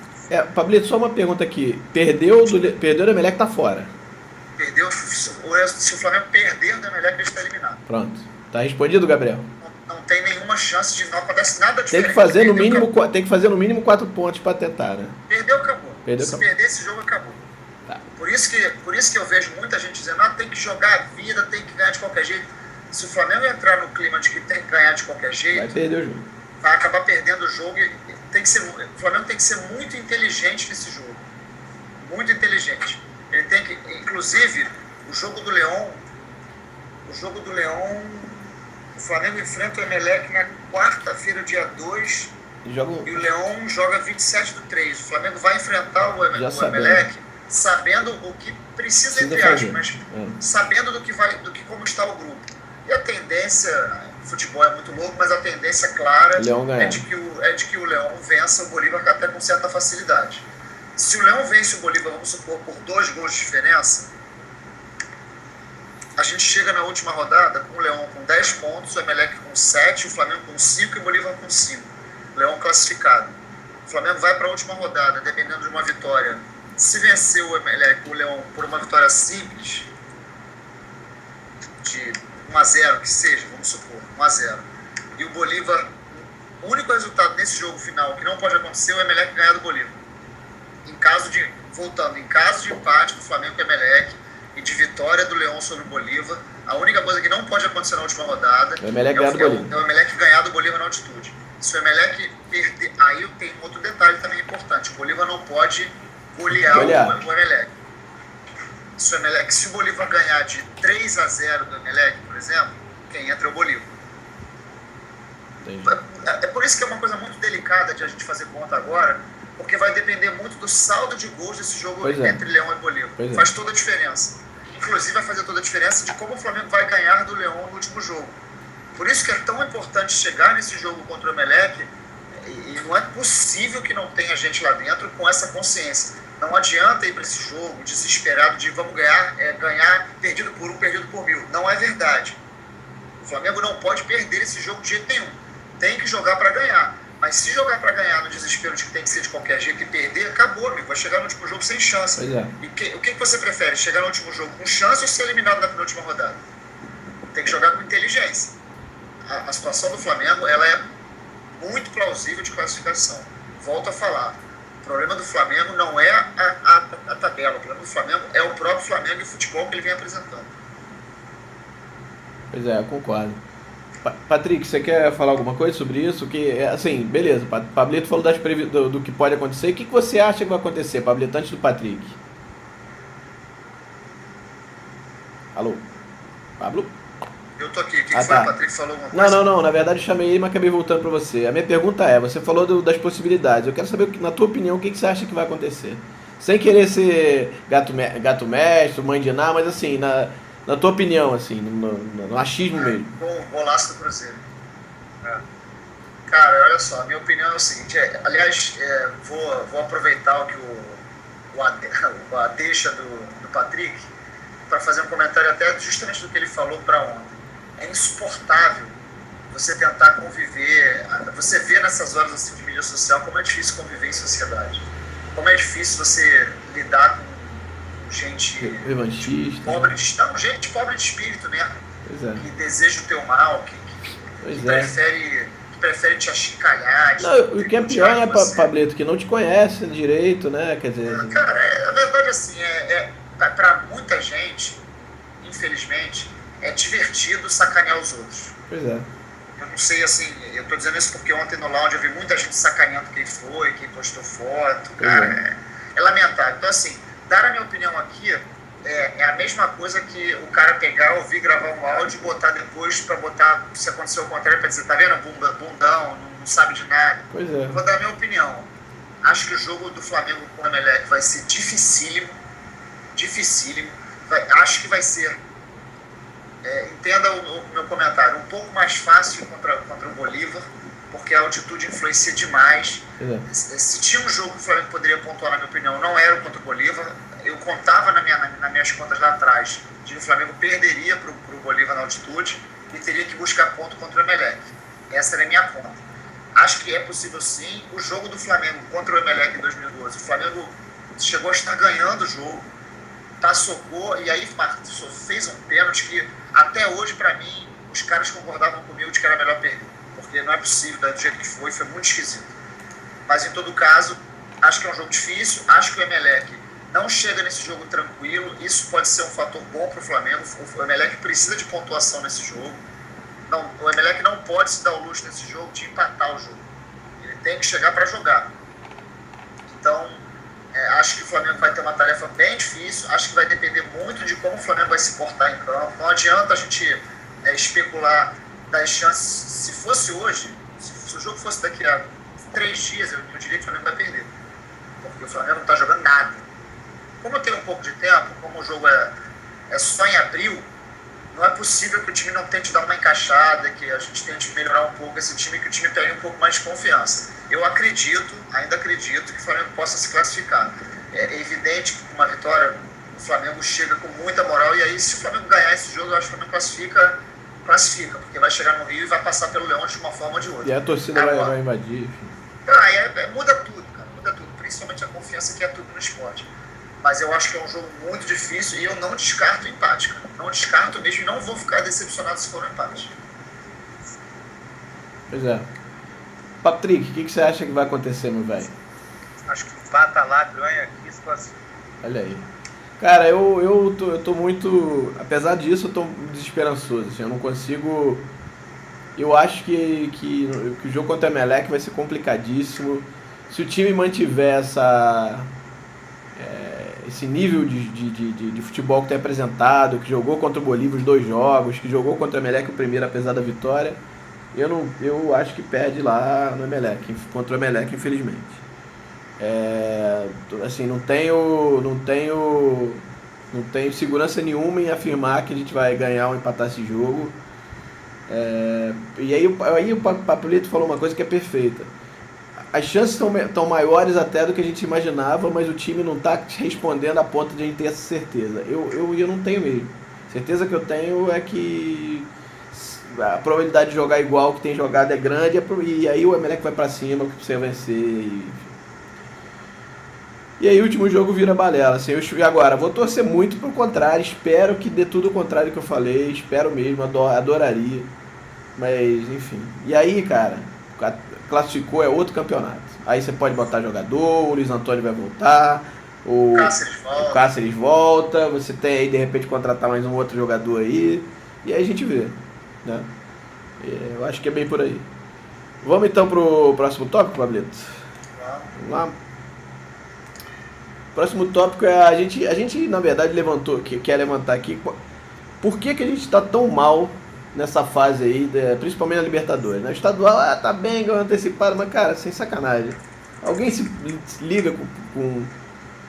Pablito, só uma pergunta aqui. Perdeu o Emelec, tá fora. Perdeu. Se o Flamengo perder do Emelec, ele está eliminado. Pronto. Tá respondido, Gabriel? Não tem nenhuma chance de não acontecer nada diferente. Tem que fazer no mínimo 4 pontos para tentar, né? Perdeu, acabou. Se perder esse jogo, acabou. Tá. Por isso que eu vejo muita gente dizendo, tem que jogar a vida, tem que ganhar de qualquer jeito. Se o Flamengo entrar no clima de que tem que ganhar de qualquer jeito, vai perder o jogo. Vai acabar perdendo o jogo. O Flamengo tem que ser muito inteligente nesse jogo. Muito inteligente. Ele tem que, inclusive, o jogo do Leão, o Flamengo enfrenta o Emelec na quarta-feira, dia 2, e o Leão joga 27/3. O Flamengo vai enfrentar o Emelec sabendo o que precisa entre aspas, mas sabendo como está o grupo. E a tendência, o futebol é muito louco, mas a tendência clara é de que o Leão vença o Bolívar até com certa facilidade. Se o Leão vence o Bolívar, vamos supor, por 2 gols de diferença, a gente chega na última rodada com o Leão com 10 pontos, o Emelec com 7, o Flamengo com 5 e o Bolívar com 5. Leão classificado. O Flamengo vai para a última rodada, dependendo de uma vitória. Se vencer o Emelec, o Leão, por uma vitória simples, de 1-0, que seja, vamos supor, 1-0, e o Bolívar, o único resultado nesse jogo final que não pode acontecer é o Emelec ganhar do Bolívar. Em caso de empate do Flamengo com o Emelec e de vitória do Leão sobre o Bolívar, a única coisa que não pode acontecer na última rodada é o Emelec ganhar do Bolívar na altitude. Se o Emelec perder, aí tem outro detalhe também importante, o Bolívar não pode golear o Emelec. Se o Bolívar ganhar de 3-0 do Emelec, por exemplo, quem entra é o Bolívar. É por isso que é uma coisa muito delicada de a gente fazer conta agora, porque vai depender muito do saldo de gols desse jogo entre Leão e Bolívar. Faz toda a diferença. Inclusive vai fazer toda a diferença de como o Flamengo vai ganhar do Leão no último jogo. Por isso que é tão importante chegar nesse jogo contra o Emelec, e não é possível que não tenha gente lá dentro com essa consciência. Não adianta ir para esse jogo desesperado de vamos ganhar perdido por 1, perdido por 1000. Não é verdade. O Flamengo não pode perder esse jogo de jeito nenhum. Tem que jogar para ganhar. Mas se jogar para ganhar no desespero de que tem que ser de qualquer jeito e perder, acabou, amigo. Vai chegar no último jogo sem chance. E o que você prefere? Chegar no último jogo com chance ou ser eliminado na penúltima rodada? Tem que jogar com inteligência. A situação do Flamengo, ela é muito plausível de classificação. Volto a falar. O problema do Flamengo não é a tabela. O problema do Flamengo é o próprio Flamengo e o futebol que ele vem apresentando. Pois é, eu concordo. Patrick, você quer falar alguma coisa sobre isso? Que, assim, beleza, Pablito falou do que pode acontecer. O que você acha que vai acontecer, Pablito, antes do Patrick? Alô? Pablo? Eu tô aqui. O que foi? Tá. O Patrick falou alguma coisa? Não. Na verdade, eu chamei ele, mas acabei voltando para você. A minha pergunta é, você falou das possibilidades. Eu quero saber, na tua opinião, o que você acha que vai acontecer? Sem querer ser gato mestre, mãe de Ná, mas assim, na tua opinião, assim, no achismo mesmo. Com o golaço do Cruzeiro. Cara, olha só, a minha opinião é o seguinte, aliás, vou aproveitar o que a deixa do Patrick para fazer um comentário até justamente do que ele falou para ontem. É insuportável você tentar conviver, você vê nessas horas assim, de mídia social como é difícil conviver em sociedade, como é difícil você lidar com gente revanchista, gente pobre de espírito mesmo, que deseja o teu mal, que prefere te achincalhar. O que é pior, né, Pablito, que não te conhece direito, né? Quer dizer... Cara, a verdade assim, pra muita gente, infelizmente, é divertido sacanear os outros. Pois é. Eu não sei, assim, eu tô dizendo isso porque ontem no lounge eu vi muita gente sacaneando quem postou foto, cara, é lamentável. Então, assim, dar a minha opinião aqui é a mesma coisa que o cara pegar, ouvir, gravar um áudio e botar depois pra botar, se acontecer o contrário, pra dizer, tá vendo, bundão, não sabe de nada. Pois é. Vou dar a minha opinião. Acho que o jogo do Flamengo com o Emelec vai ser dificílimo. Acho que vai ser, entenda o meu comentário, um pouco mais fácil contra o Bolívar, porque a altitude influencia demais. Se tinha um jogo que o Flamengo poderia pontuar, na minha opinião, não era contra o Bolívar. Eu contava nas minhas contas lá atrás de que o Flamengo perderia para o Bolívar na altitude e teria que buscar ponto contra o Emelec. Essa era a minha conta. Acho que é possível sim. O jogo do Flamengo contra o Emelec em 2012, o Flamengo chegou a estar ganhando o jogo, socou, e aí fez um pênalti que até hoje, para mim, os caras concordavam comigo de que era melhor perder, porque não é possível, do jeito que foi muito esquisito. Mas em todo caso, acho que é um jogo difícil, acho que o Emelec não chega nesse jogo tranquilo, isso pode ser um fator bom para o Flamengo. O Emelec precisa de pontuação nesse jogo. Não, o Emelec não pode se dar o luxo nesse jogo de empatar o jogo, ele tem que chegar para jogar. Então, acho que o Flamengo vai ter uma tarefa bem difícil, acho que vai depender muito de como o Flamengo vai se portar em campo. Não adianta a gente especular das chances. Se fosse hoje, se o jogo fosse daqui a 3 dias, eu diria que o Flamengo vai perder, porque o Flamengo não está jogando nada. Como eu tenho um pouco de tempo, como o jogo é só em abril, não é possível que o time não tente dar uma encaixada, que a gente tente melhorar um pouco esse time, que o time pegue um pouco mais de confiança. Eu ainda acredito que o Flamengo possa se classificar. É evidente que com uma vitória o Flamengo chega com muita moral, e aí se o Flamengo ganhar esse jogo, eu acho que o Flamengo classifica, porque vai chegar no Rio e vai passar pelo Leão de uma forma ou de outra. E a torcida vai invadir, enfim. Muda tudo, principalmente a confiança, que é tudo no esporte. Mas eu acho que é um jogo muito difícil e eu não descarto o empate, cara. Não descarto mesmo, e não vou ficar decepcionado se for um empate. Pois é. Patrick, o que você acha que vai acontecer, meu velho? Acho que empata lá, ganha aqui, se classifica. Olha aí. Cara, eu tô muito... Apesar disso, eu tô desesperançoso. Assim, eu não consigo... Eu acho que o jogo contra o Emelec vai ser complicadíssimo. Se o time mantiver esse nível de futebol que tem apresentado, que jogou contra o Bolívar os 2 jogos, que jogou contra o Emelec o primeiro, apesar da vitória, eu acho que perde lá no Emelec, contra o Emelec, infelizmente. Assim, não tenho segurança nenhuma em afirmar que a gente vai ganhar ou empatar esse jogo. E aí o Pablito falou uma coisa que é perfeita. as chances estão maiores até do que a gente imaginava, mas o time não está respondendo a ponto de a gente ter essa certeza. Eu não tenho mesmo. Certeza que eu tenho é que a probabilidade de jogar igual que tem jogado é grande, e aí o Emelec vai pra cima que precisa vencer. E aí o último jogo vira balela. Assim, agora, vou torcer muito pro contrário, espero que dê tudo o contrário que eu falei, espero mesmo, adoraria. Mas, enfim. E aí, cara, classificou, é outro campeonato. Aí você pode botar jogador, o Luiz Antônio vai voltar, o Cáceres volta, você tem aí de repente contratar mais um outro jogador aí, e aí a gente vê, né? Eu acho que é bem por aí. Vamos então pro próximo tópico, Pablito? Vamos lá. Próximo tópico é a gente na verdade quer levantar aqui por que a gente está tão mal nessa fase aí, principalmente na Libertadores, né? O estadual tá bem, ganhou antecipado, mas cara, sem sacanagem. Alguém se liga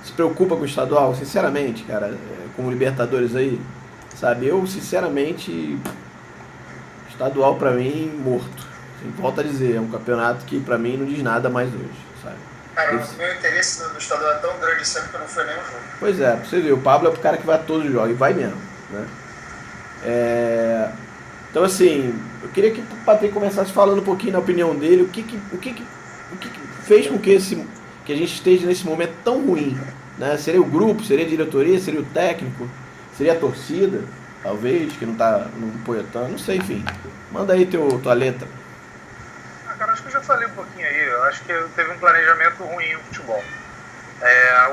se preocupa com o estadual, sinceramente, cara, com o Libertadores aí, sabe? Eu, sinceramente, estadual pra mim, morto. Volto a dizer, é um campeonato que pra mim não diz nada mais hoje, sabe? Cara, o meu interesse no estadual é tão grande sempre que não foi nenhum jogo. Pois é, pra você ver, o Pablo é o cara que vai a todos os jogos, e vai mesmo, né? Então assim, eu queria que o Patrick começasse falando um pouquinho na opinião dele, o que fez com que a gente esteja nesse momento tão ruim, né? Seria o grupo, seria a diretoria, seria o técnico, seria a torcida, talvez, que não apoia, não sei, enfim. Manda aí tua letra. Cara, acho que eu já falei um pouquinho aí, eu acho que teve um planejamento ruim no futebol.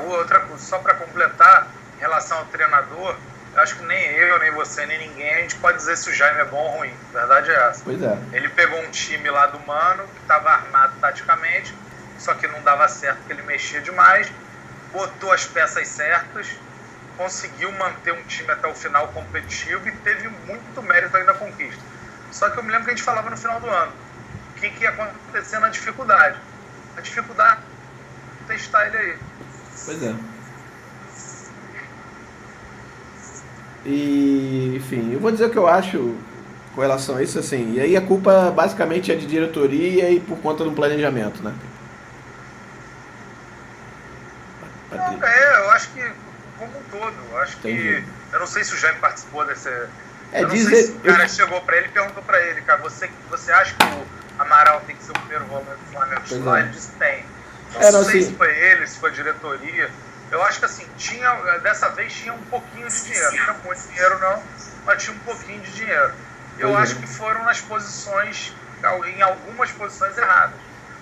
Outra coisa, só para completar, em relação ao treinador, eu acho que nem eu, nem você, nem ninguém, a gente pode dizer se o Jaime é bom ou ruim. A verdade é essa. Pois é. Ele pegou um time lá do Mano, que estava armado taticamente, só que não dava certo, porque ele mexia demais, botou as peças certas, conseguiu manter um time até o final competitivo e teve muito mérito aí na conquista. Só que eu me lembro que a gente falava no final do ano, o que ia acontecer na dificuldade. A dificuldade é testar ele aí. Pois é. E, enfim, eu vou dizer o que eu acho com relação a isso, assim, e aí a culpa basicamente é de diretoria e por conta do planejamento, né? Eu acho que como um todo, eu acho Entendi. que, eu não sei se o Jaime participou desse, eu não dizer, sei se o cara chegou pra ele e perguntou pra ele, cara, você acha que o Amaral tem que ser o primeiro volante do Flamengo titular? Ele disse tem. Não sei se foi ele, se foi a diretoria. Eu acho que assim, dessa vez tinha um pouquinho de dinheiro. Não tinha muito dinheiro não, mas tinha um pouquinho de dinheiro. Eu acho que foram nas posições, em algumas posições erradas.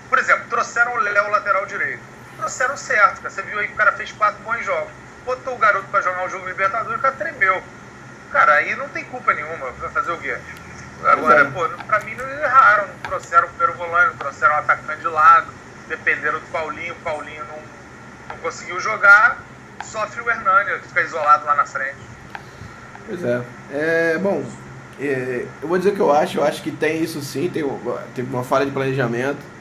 Por exemplo, trouxeram o Léo lateral direito. Trouxeram certo, cara. Você viu aí que o cara fez 4 bons jogos. Botou o garoto pra jogar um jogo Libertadores, o cara tremeu. Cara, aí não tem culpa nenhuma. Vai fazer o quê? Agora, pra mim não erraram. Não trouxeram o primeiro volante, não trouxeram o atacante de lado. Dependeram do Paulinho. O Paulinho não conseguiu jogar. Sofre o Hernani, que fica isolado lá na frente. Pois é. Bom, eu vou dizer o que eu acho que tem isso sim, tem uma falha de planejamento.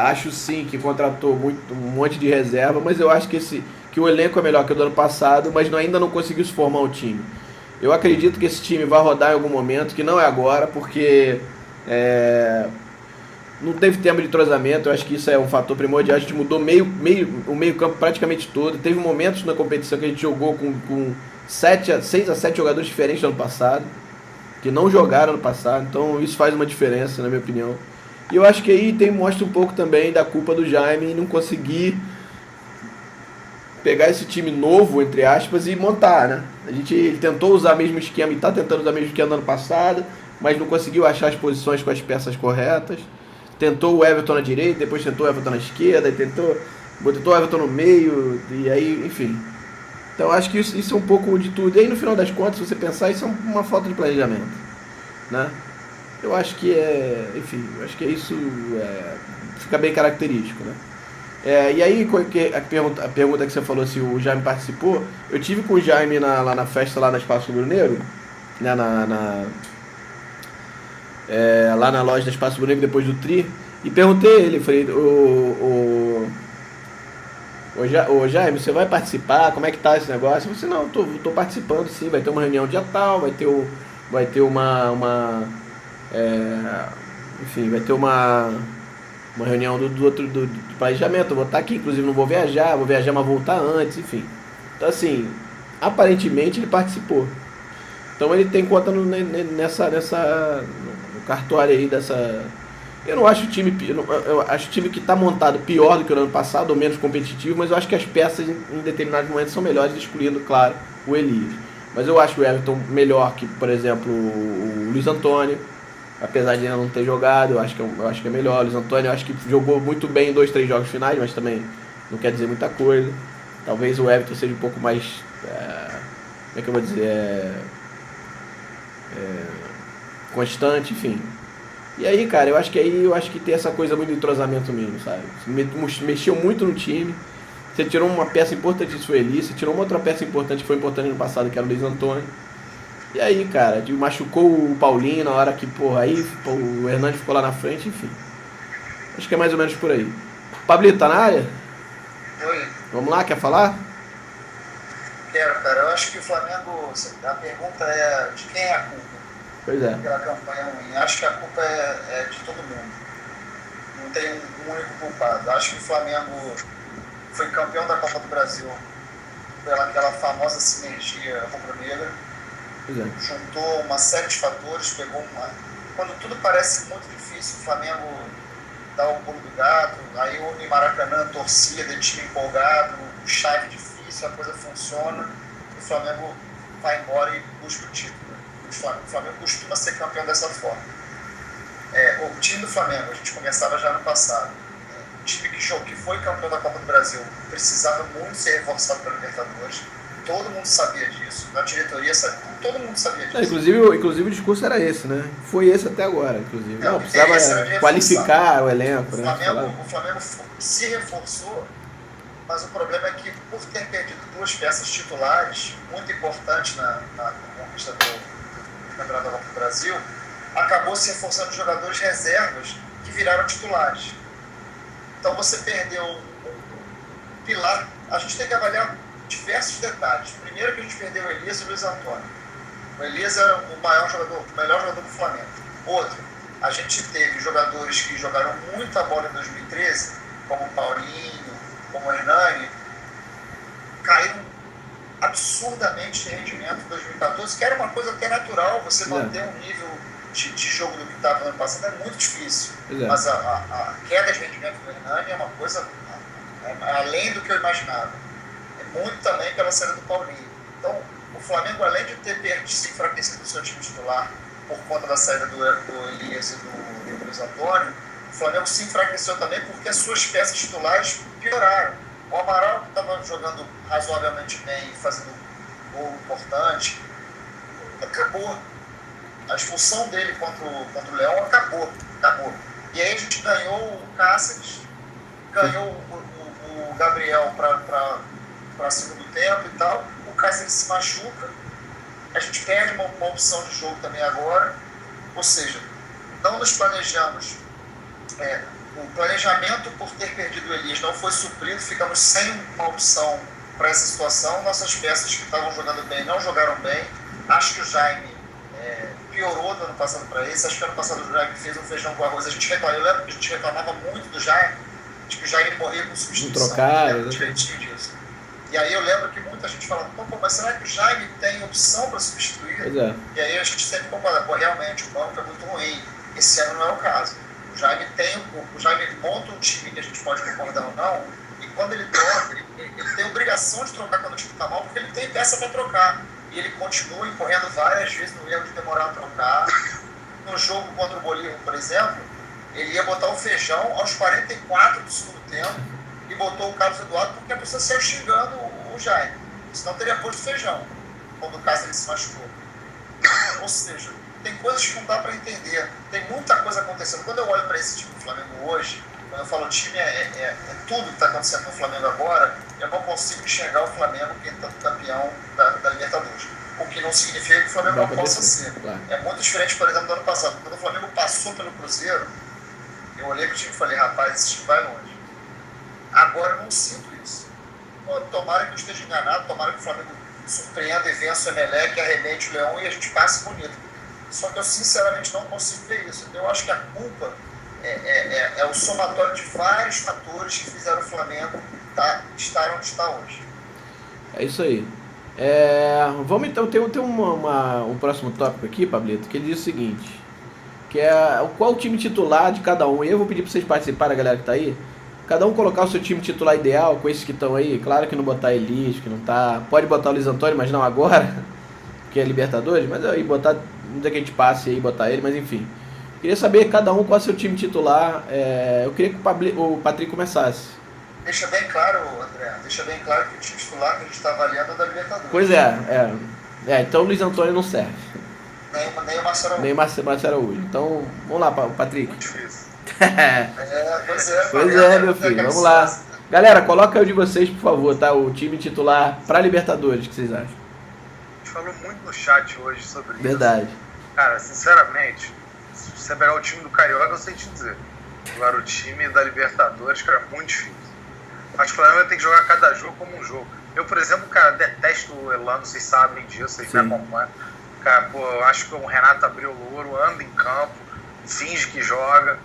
Acho sim que contratou um monte de reserva, mas eu acho que o elenco é melhor que o do ano passado, mas ainda não conseguiu se formar um time. Eu acredito que esse time vai rodar em algum momento, que não é agora, porque não teve tempo de entrosamento. Eu acho que isso é um fator primordial. A gente mudou o meio campo praticamente todo. Teve momentos na competição que a gente jogou com 6 a 7 jogadores diferentes do ano passado, que não jogaram no passado, então isso faz uma diferença, na minha opinião. E eu acho que aí mostra um pouco também da culpa do Jaime em não conseguir pegar esse time novo, entre aspas, e montar, né? Ele tentou usar o mesmo esquema e está tentando usar o mesmo esquema do ano passado, mas não conseguiu achar as posições com as peças corretas. Tentou o Everton na direita, depois tentou o Everton na esquerda, botou o Everton no meio, e aí, enfim. Então acho que isso é um pouco de tudo. E aí no final das contas, se você pensar, isso é uma falta de planejamento, né? Eu acho que isso fica bem característico, né? E aí, a pergunta que você falou se o Jaime participou, eu tive com o Jaime lá na festa, lá na Espaço Rubro Negro, né, lá na loja da Espaço Rubro Negro, depois do Tri, e perguntei ele, falei, ô Jaime, você vai participar? Como é que tá esse negócio? Eu falei, não, tô participando sim, vai ter uma reunião dia tal, vai ter uma reunião do planejamento. Eu vou estar aqui, inclusive não vou viajar, mas vou voltar antes, enfim. Então, assim, aparentemente ele participou. Então ele tem conta no cartório aí dessa. Eu não acho o time. Eu acho o time que está montado pior do que o ano passado, ou menos competitivo, mas eu acho que as peças em determinados momentos são melhores, excluindo, claro, o Elias. Mas eu acho o Everton melhor que, por exemplo, o Luiz Antônio, apesar de ainda não ter jogado, eu acho que é melhor. O Luiz Antônio eu acho que jogou muito bem em 2, 3 jogos finais, mas também não quer dizer muita coisa. Talvez o Everton seja um pouco mais. Como é que eu vou dizer? Constante, enfim. E aí, cara, eu acho que tem essa coisa muito de entrosamento mesmo, sabe? Mexeu muito no time. Você tirou uma peça importante, isso foi Elias. Você tirou uma outra peça importante que foi importante no passado, que era o Luiz Antônio. E aí, cara, machucou o Paulinho na hora que, porra, aí o Hernandes ficou lá na frente, enfim. Acho que é mais ou menos por aí. Pablito, tá na área? Oi. Vamos lá, quer falar? Quero, cara. Eu acho que o Flamengo, a pergunta é de quem é a culpa? Pois é. Pela campanha ruim. Acho que a culpa é de todo mundo. Não tem um único culpado. Acho que o Flamengo foi campeão da Copa do Brasil pelaquela famosa sinergia rubro-negra. Pois é. Juntou uma série de fatores, pegou uma... Quando tudo parece muito difícil, o Flamengo dá o pulo do gato, aí o Maracanã, torcida, time empolgado, chave difícil, a coisa funciona, o Flamengo vai embora e busca o título. O Flamengo costuma ser campeão dessa forma. O time do Flamengo, a gente começava já no passado, o time que foi campeão da Copa do Brasil precisava muito ser reforçado pela Libertadores. Todo mundo sabia disso, na diretoria todo mundo sabia disso. Inclusive o discurso era esse, né? Foi esse até agora, inclusive. Não, precisava qualificar o elenco. O Flamengo se reforçou, mas o problema é que, por ter perdido 2 peças titulares muito importantes na conquista do Campeonato da Copa do Brasil, acabou se reforçando jogadores reservas que viraram titulares. Então você perdeu um pilar. A gente tem que avaliar diversos detalhes. Primeiro, que a gente perdeu o Elias e o Luiz Antônio. O Elias é o melhor jogador do Flamengo. Outro, a gente teve jogadores que jogaram muita bola em 2013, como o Paulinho, como o Hernani, caíram absurdamente de rendimento em 2014, que era uma coisa até natural. Você manter um nível de jogo do que estava no ano passado é muito difícil. Mas a queda de rendimento do Hernani é uma coisa além do que eu imaginava. Muito também pela saída do Paulinho. Então, o Flamengo, além de ter se enfraquecido do seu time titular por conta da saída do Elias e do Luiz Antônio, o Flamengo se enfraqueceu também porque as suas peças titulares pioraram. O Amaral, que estava jogando razoavelmente bem, fazendo gol importante, acabou. A expulsão dele contra o Leão acabou. E aí a gente ganhou o Cáceres, ganhou o Gabriel para segundo tempo e tal. O Cáceres se machuca, a gente perde uma opção de jogo também agora. Ou seja, não nos planejamos. O planejamento por ter perdido o Elias não foi suprido, ficamos sem uma opção para essa situação. Nossas peças que estavam jogando bem não jogaram bem. Acho que o Jaime piorou do ano passado para esse. Acho que ano passado o Jaime fez um feijão com arroz. Eu lembro que a gente reclamava muito do Jaime, de que o Jaime morria com substituição. Direitinho disso. E aí eu lembro que muita gente falava, mas será que o Jaime tem opção para substituir? E aí a gente sempre concorda, realmente o banco é muito ruim. Esse ano não é o caso. O Jaime monta um time que a gente pode concordar ou não, e quando ele troca, ele tem obrigação de trocar quando o time está mal, porque ele tem peça para trocar. E ele continua incorrendo várias vezes no erro de demorar a trocar. No jogo contra o Bolívar, por exemplo, ele ia botar o Feijão aos 44 do segundo tempo e botou o Carlos Eduardo porque a pessoa saiu xingando o Jaime. Senão teria posto o Feijão, quando o Cáceres se machucou. Ou seja, tem coisas que não dá para entender. Tem muita coisa acontecendo. Quando eu olho para esse time do Flamengo hoje, quando eu falo time, tudo que está acontecendo no Flamengo agora, eu não consigo enxergar o Flamengo campeão da Libertadores. O que não significa que o Flamengo não possa ser. Claro. É muito diferente, por exemplo, do ano passado. Quando o Flamengo passou pelo Cruzeiro, eu olhei para o time e falei, rapaz, esse time vai longe. Agora eu não sinto isso. Tomara que eu esteja enganado, tomara que o Flamengo surpreenda e vença o Emelec, arrebente o Leão e a gente passe bonito. Só que eu sinceramente não consigo ver isso. Eu acho que a culpa é o somatório de vários fatores que fizeram o Flamengo estar onde está hoje. É isso aí. Vamos então, tem um próximo tópico aqui, Pablito, que ele diz o seguinte, que é qual o time titular de cada um. E eu vou pedir para vocês participarem, a galera que tá aí, cada um colocar o seu time titular ideal com esses que estão aí. Claro que não botar Elis, que não tá. Pode botar o Luiz Antônio, mas não agora, porque é Libertadores, mas aí botar, não sei que a gente passe aí botar ele, mas enfim. Queria saber cada um qual é o seu time titular. Eu queria que o Patrick começasse. Deixa bem claro, André, que o time titular que a gente está avaliando é da Libertadores. Pois então o Luiz Antônio não serve. Nem o Marcelo Araújo. Nem o Marcelo Araújo. Então, vamos lá, Patrick. Muito difícil. Pois é, meu filho, vamos lá. Galera, coloca o de vocês, por favor, tá? O time titular para Libertadores, o que vocês acham? A gente falou muito no chat hoje sobre isso. Verdade. Cara, sinceramente, se você pegar o time do Carioca, eu sei te dizer. Agora, o time da Libertadores, cara, é muito difícil. Acho que o Flamengo tem que jogar cada jogo como um jogo. Eu, por exemplo, cara, detesto o Elano, vocês sabem disso, vocês me acompanham. Cara, eu acho que o Renato abriu o louro, anda em campo, finge que joga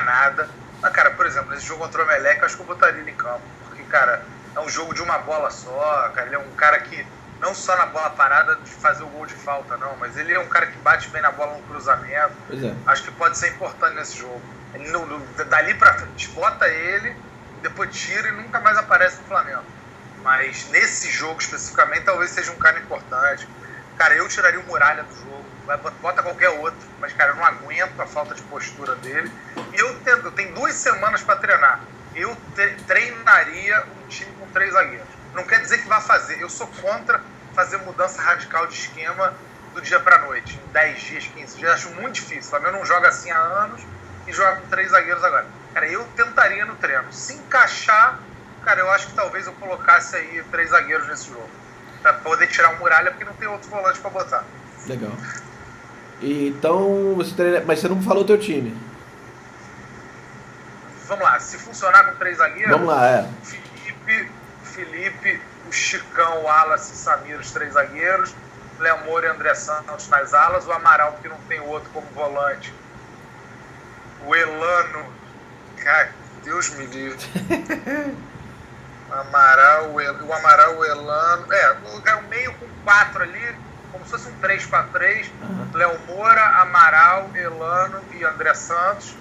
nada. Mas, cara, por exemplo, nesse jogo contra o Emelec, eu acho que eu botaria ele em campo. Porque, cara, é um jogo de uma bola só, cara. Ele é um cara que, não só na bola parada de fazer o gol de falta, não, mas ele é um cara que bate bem na bola no cruzamento. Pois é. Acho que pode ser importante nesse jogo. Dali pra frente, bota ele, depois tira e nunca mais aparece no Flamengo. Mas nesse jogo especificamente, talvez seja um cara importante. Cara, eu tiraria o Muralha do jogo, bota qualquer outro, mas, cara, eu não aguento a falta de postura dele. E eu tenho 2 semanas para treinar. Eu treinaria um time com 3 zagueiros. Não quer dizer que vai fazer. Eu sou contra fazer mudança radical de esquema do dia para noite, em 10 dias, 15 dias. Acho muito difícil. O Flamengo não joga assim há anos e joga com 3 zagueiros agora. Cara, eu tentaria no treino. Se encaixar, cara, eu acho que talvez eu colocasse aí 3 zagueiros nesse jogo. Pra poder tirar o Muralha, porque não tem outro volante pra botar. Legal. Então, mas você não falou o teu time. Vamos lá, se funcionar com 3 zagueiros... Vamos lá, Felipe, o Chicão, o Wallace e Samir, os 3 zagueiros. Léo Moura e André Santos nas alas. O Amaral, porque não tem outro como volante. O Elano... Cara, Deus me livre. o Amaral, o Elano... o meio com 4 ali, como se fosse um 3-4-3. Léo Moura, Amaral, Elano e André Santos.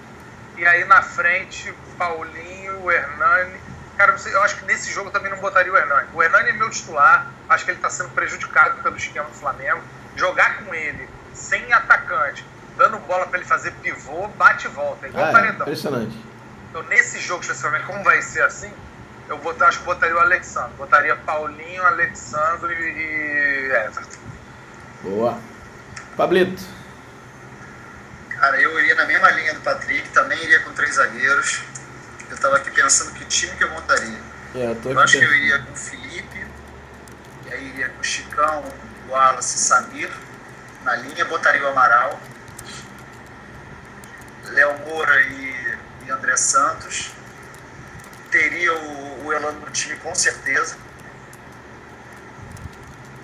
E aí na frente, Paulinho, o Hernani. Cara, eu acho que nesse jogo eu também não botaria o Hernani. O Hernani é meu titular, acho que ele está sendo prejudicado pelo esquema do Flamengo. Jogar com ele, sem atacante, dando bola para ele fazer pivô, bate e volta, é igual paredão. Impressionante. Então nesse jogo, especificamente, como vai ser assim, acho que botaria o Alexandre. Botaria Paulinho, Alexandre e Everton. Boa. Pablito. Cara, eu iria na mesma linha do Patrick, também iria com 3 zagueiros. Eu tava aqui pensando que time que eu montaria. Eu acho que eu iria com o Felipe, e aí iria com o Chicão, o Wallace e Samir. Na linha, botaria o Amaral, Léo Moura e André Santos. Teria o Elano no time com certeza.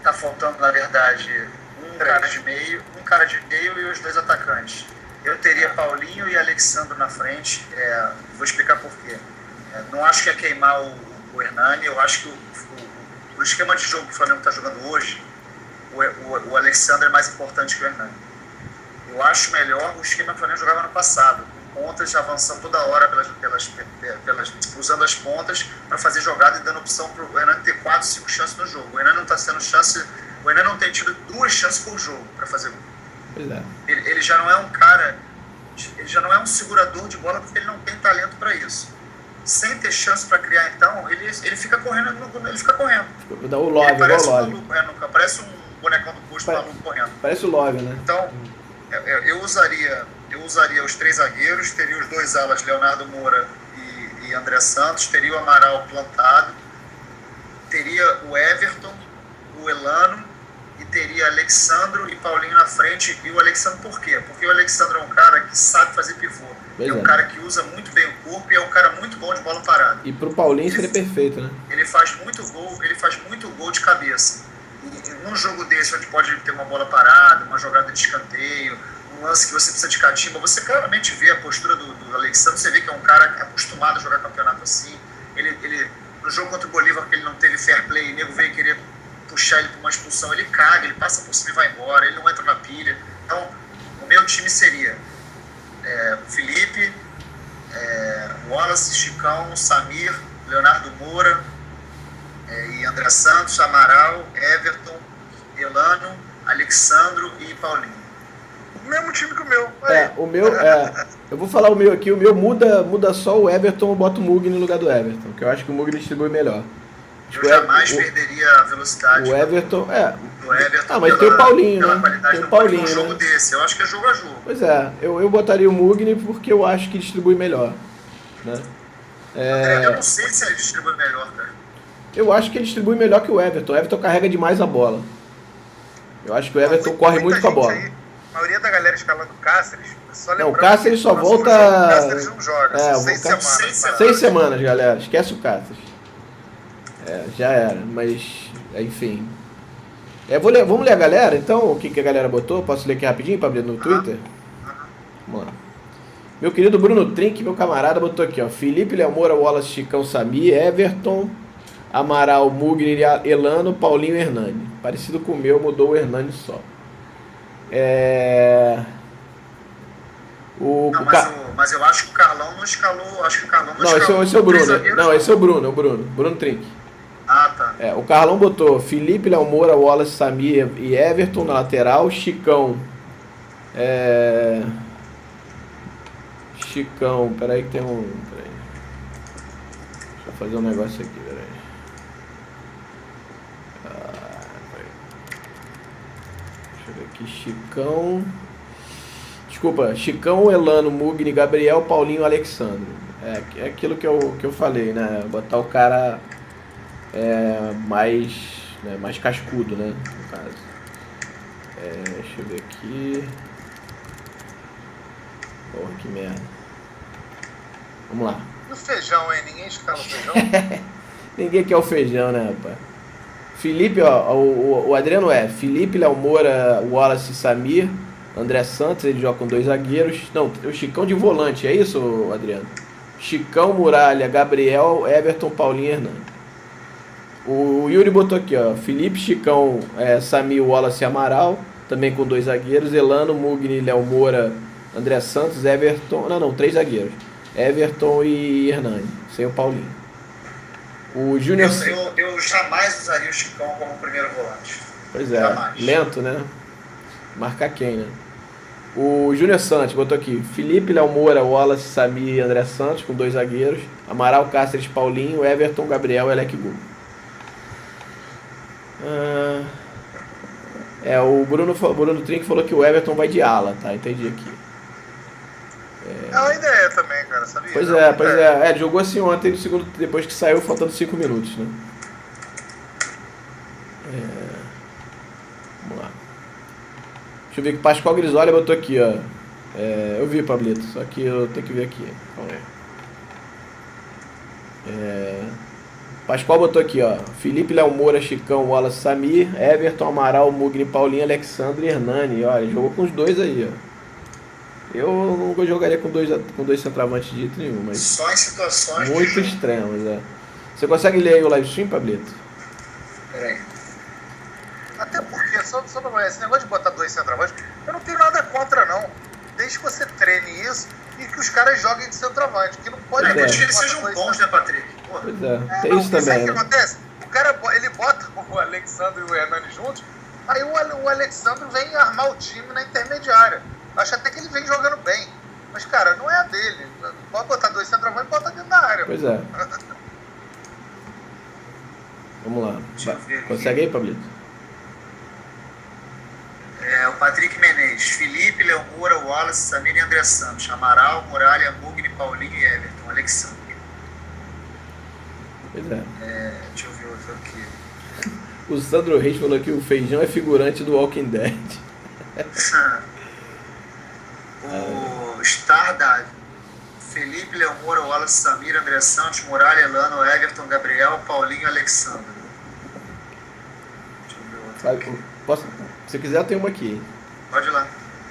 Tá faltando, na verdade, um cara de meio e os 2 atacantes. Eu teria Paulinho e Alexandre na frente. Vou explicar por quê. Não acho que é queimar o Hernani. Eu acho que o esquema de jogo que o Flamengo está jogando hoje, o Alexandre é mais importante que o Hernani. Eu acho melhor o esquema que o Flamengo jogava no passado, com pontas avançando toda hora usando as pontas para fazer jogada e dando opção para o Hernani ter 4, 5 chances no jogo. O Hernani não está tendo chance. O Hernani não tem tido 2 chances por jogo para fazer gol. Ele já não é um cara, ele já não é um segurador de bola porque ele não tem talento para isso. Sem ter chance para criar, então, ele fica correndo, ele fica correndo. Dá o log, parece um maluco, parece um bonecão do posto maluco correndo. Parece o log, né? Então, eu usaria os 3 zagueiros, teria os 2 alas, Leonardo Moura e André Santos, teria o Amaral plantado, teria o Everton, o Elano, e teria Alexandro e Paulinho na frente. E o Alexandro por quê? Porque o Alexandro é um cara que sabe fazer pivô. É um cara que usa muito bem o corpo e é um cara muito bom de bola parada. E pro Paulinho seria perfeito, né? Ele faz muito gol de cabeça. E num jogo desse, onde pode ter uma bola parada, uma jogada de escanteio, um lance que você precisa de catimba, você claramente vê a postura do Alexandre, você vê que é um cara acostumado a jogar campeonato assim. Ele no jogo contra o Bolívar, que ele não teve fair play, o nego veio querer puxar ele para uma expulsão, ele caga, ele passa por cima e vai embora, ele não entra na pilha. Então, o meu time seria Felipe, Wallace, Chicão, Samir, Leonardo Moura e André Santos, Amaral, Everton, Elano, Alexandro e Paulinho. O mesmo time que o meu. O meu, eu vou falar o meu aqui, o meu muda só o Everton, eu boto o Mugni no lugar do Everton, que eu acho que o Mugni distribui melhor. Eu jamais perderia a velocidade. O Everton, do Everton. mas tem o Paulinho, né? Tem o Paulinho, um jogo desse. Eu acho que é jogo a jogo. Pois é, eu botaria o Mugni porque eu acho que distribui melhor, né? Eu não sei se ele distribui melhor, cara. Eu acho que ele distribui melhor que o Everton. O Everton carrega demais a bola. Eu acho que o Everton corre muito com a bola. Aí, a maioria da galera escalando o Cáceres, só lembrando. Não, o Cáceres só volta. O Cáceres não joga, são 6 semanas. 6 semanas, galera. Esquece o Cáceres. Já era, mas enfim. Vamos ler a galera então? O que a galera botou? Posso ler aqui rapidinho para abrir no Twitter? Vamos lá. Meu querido Bruno Trinck, meu camarada, botou aqui, ó. Felipe, Léo Moura, Wallace, Chicão, Samir, Everton, Amaral, Mugni, Elano, Paulinho e Hernani. Parecido com o meu, mudou o Hernani só. Mas eu acho que o Carlão não escalou. Acho que o Carlão não, esse é o Bruno. Não, esse é o Bruno, Bruno Trinck. Ah, tá. O Carlão botou Felipe, Léo Moura, Wallace, Samir e Everton na lateral, Chicão. Chicão, peraí que tem um. Peraí. Deixa eu fazer um negócio aqui, peraí. Deixa eu ver aqui, Chicão. Desculpa, Chicão, Elano, Mugni, Gabriel, Paulinho, Alexandre. É aquilo que eu falei, né? Botar o cara mais cascudo, né? No caso. Deixa eu ver aqui. Porra, que merda. Vamos lá. E o feijão, hein? Ninguém escala o feijão? Ninguém quer o feijão, né, rapaz? Felipe, ó, o Adriano Felipe, Léo Moura, Wallace, Samir, André Santos, ele joga com 2 zagueiros. Não, o Chicão de volante, é isso, Adriano? Chicão, Muralha, Gabriel, Everton, Paulinho e Hernani. O Yuri botou aqui, ó, Felipe, Chicão, Samir, Wallace e Amaral, também com 2 zagueiros, Elano, Mugni, Léo Moura, André Santos, Everton... Não, 3 zagueiros. Everton e Hernani, sem o Paulinho. O Júnior... Eu jamais usaria o Chicão como primeiro volante. Pois é, jamais. Lento, né? Marcar quem, né? O Júnior Santos botou aqui Felipe, Léo Moura, Wallace, Samir e André Santos, com 2 zagueiros. Amaral, Cáceres, Paulinho, Everton, Gabriel e Elec Gu. O Bruno Trinck falou que o Everton vai de ala, tá? Entendi aqui. É uma ideia também, cara, sabia? Pois é. Ele jogou assim ontem, no segundo, depois que saiu, faltando 5 minutos, né? Vamos lá. Deixa eu ver que Pascoal Grisolha botou aqui, ó. Eu vi, Pablito, só que eu tenho que ver aqui. Calma aí. Pascoal botou aqui, ó. Felipe, Léo Moura, Chicão, Wallace, Samir, Everton, Amaral, Mugni, Paulinho, Alexandre e Hernani. Olha, ele jogou com os 2 aí, ó. Eu não jogaria com dois centroavantes de jeito nenhum, mas só em situações muito extremas, Você consegue ler aí o live stream, Pablito? Peraí. Até porque, só pra esse negócio de botar 2 centroavantes, eu não tenho nada contra, não. Desde que você treine isso e que os caras joguem de centroavante, que não pode... Desde que eles sejam bons, né, Patrick? Porra. Pois tem isso também. Sabe o que acontece? O cara, ele bota o Alexandre e o Hernani juntos, aí o Alexandre vem armar o time na intermediária. Acho até que ele vem jogando bem. Mas, cara, não é a dele. Pode botar 2 centroavantes e bota dentro da área. Pois é. Vamos lá. Consegue aí, Pablito? O Patrick Menezes, Felipe, Léo Moura, Wallace, Samir e André Santos, Amaral, Muralha, Mugni, Paulinho e Everton, Alexandre. Pois é. Deixa eu ver outro aqui. O Sandro Reis falou que o Feijão é figurante do Walking Dead. O Stardad, Felipe, Léo Moura, Wallace, Samir, André Santos, Muralha, Elano, Everton, Gabriel, Paulinho e Alexandre. Deixa eu ver outro aqui. Se quiser, eu tenho uma aqui. Pode ir lá.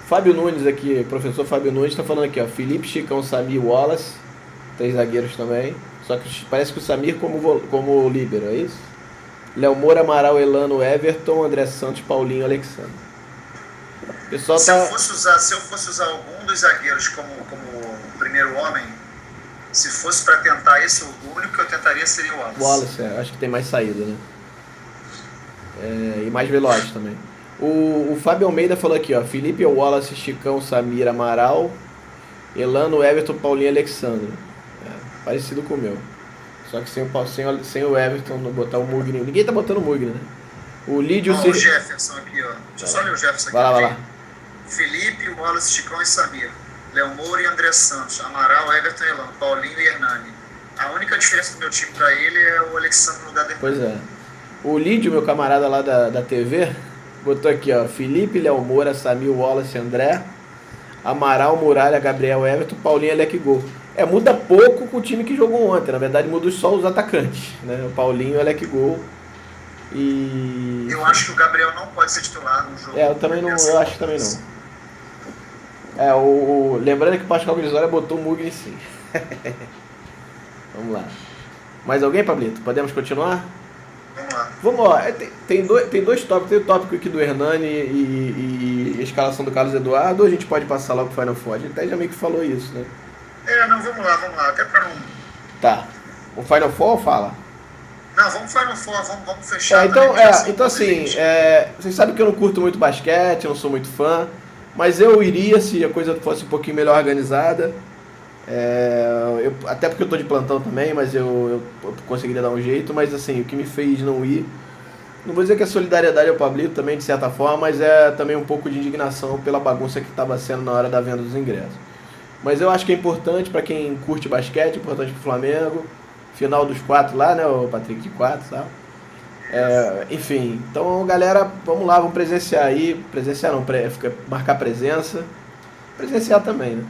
Fábio Nunes aqui, professor Fábio Nunes, está falando aqui, ó. Felipe, Chicão, Samir, Wallace. 3 zagueiros também. Só que parece que o Samir como líbero, é isso? Léo Moura, Amaral, Elano, Everton, André Santos, Paulinho, Alexandre. O pessoal se eu fosse usar algum dos zagueiros como primeiro homem, se fosse para tentar esse, o único que eu tentaria seria o Wallace. Wallace, acho que tem mais saída, né? E mais veloz também. O Fábio Almeida falou aqui, ó. Felipe, Wallace, Chicão, Samir, Amaral, Elano, Everton, Paulinho, Alexandre. Parecido com o meu. Só que sem o Everton, não botar o Mugni. Ninguém tá botando o Mugni, né? O Lídio... O Jefferson aqui, ó. Deixa eu só ler o Jefferson aqui. Vai lá. Felipe, Wallace, Chicão e Samir. Léo Moura e André Santos. Amaral, Everton e Elano. Paulinho e Hernani. A única diferença do meu time pra ele é o Alexandre no lugar dele. Pois é. O Lídio, meu camarada lá da TV, botou aqui, ó. Felipe, Léo Moura, Samir, Wallace, André, Amaral, Muralha, Gabriel, Everton, Paulinho, Alec Gol. Muda pouco com o time que jogou ontem. Na verdade, muda só os atacantes, né? O Paulinho, o Alec Gol. E... eu acho que o Gabriel não pode ser titular no jogo. Eu também não, eu acho que também não. Lembrando que o Pascal Grisola botou o Mugni sim. Vamos lá. Mais alguém, Pablito? Podemos continuar? Vamos lá. Tem dois tópicos. Tem o tópico aqui do Hernani e a escalação do Carlos Eduardo, ou a gente pode passar logo pro Final Four? A gente até já meio que falou isso, né? Não, vamos lá. Até pra não... Tá. O Final Four fala? Não, vamos Final Four, vamos fechar. Então assim, vocês sabem que eu não curto muito basquete, eu não sou muito fã, mas eu iria se a coisa fosse um pouquinho melhor organizada. Até porque eu tô de plantão também, mas eu conseguiria dar um jeito, mas assim, o que me fez não ir, não vou dizer que é solidariedade ao Pablito também, de certa forma, mas é também um pouco de indignação pela bagunça que estava sendo na hora da venda dos ingressos. Mas eu acho que é importante para quem curte basquete, importante pro Flamengo, final dos 4 lá, né, o Patrick de 4, sabe? Enfim, então galera, vamos lá, vamos presenciar aí, marcar presença, presenciar também, né?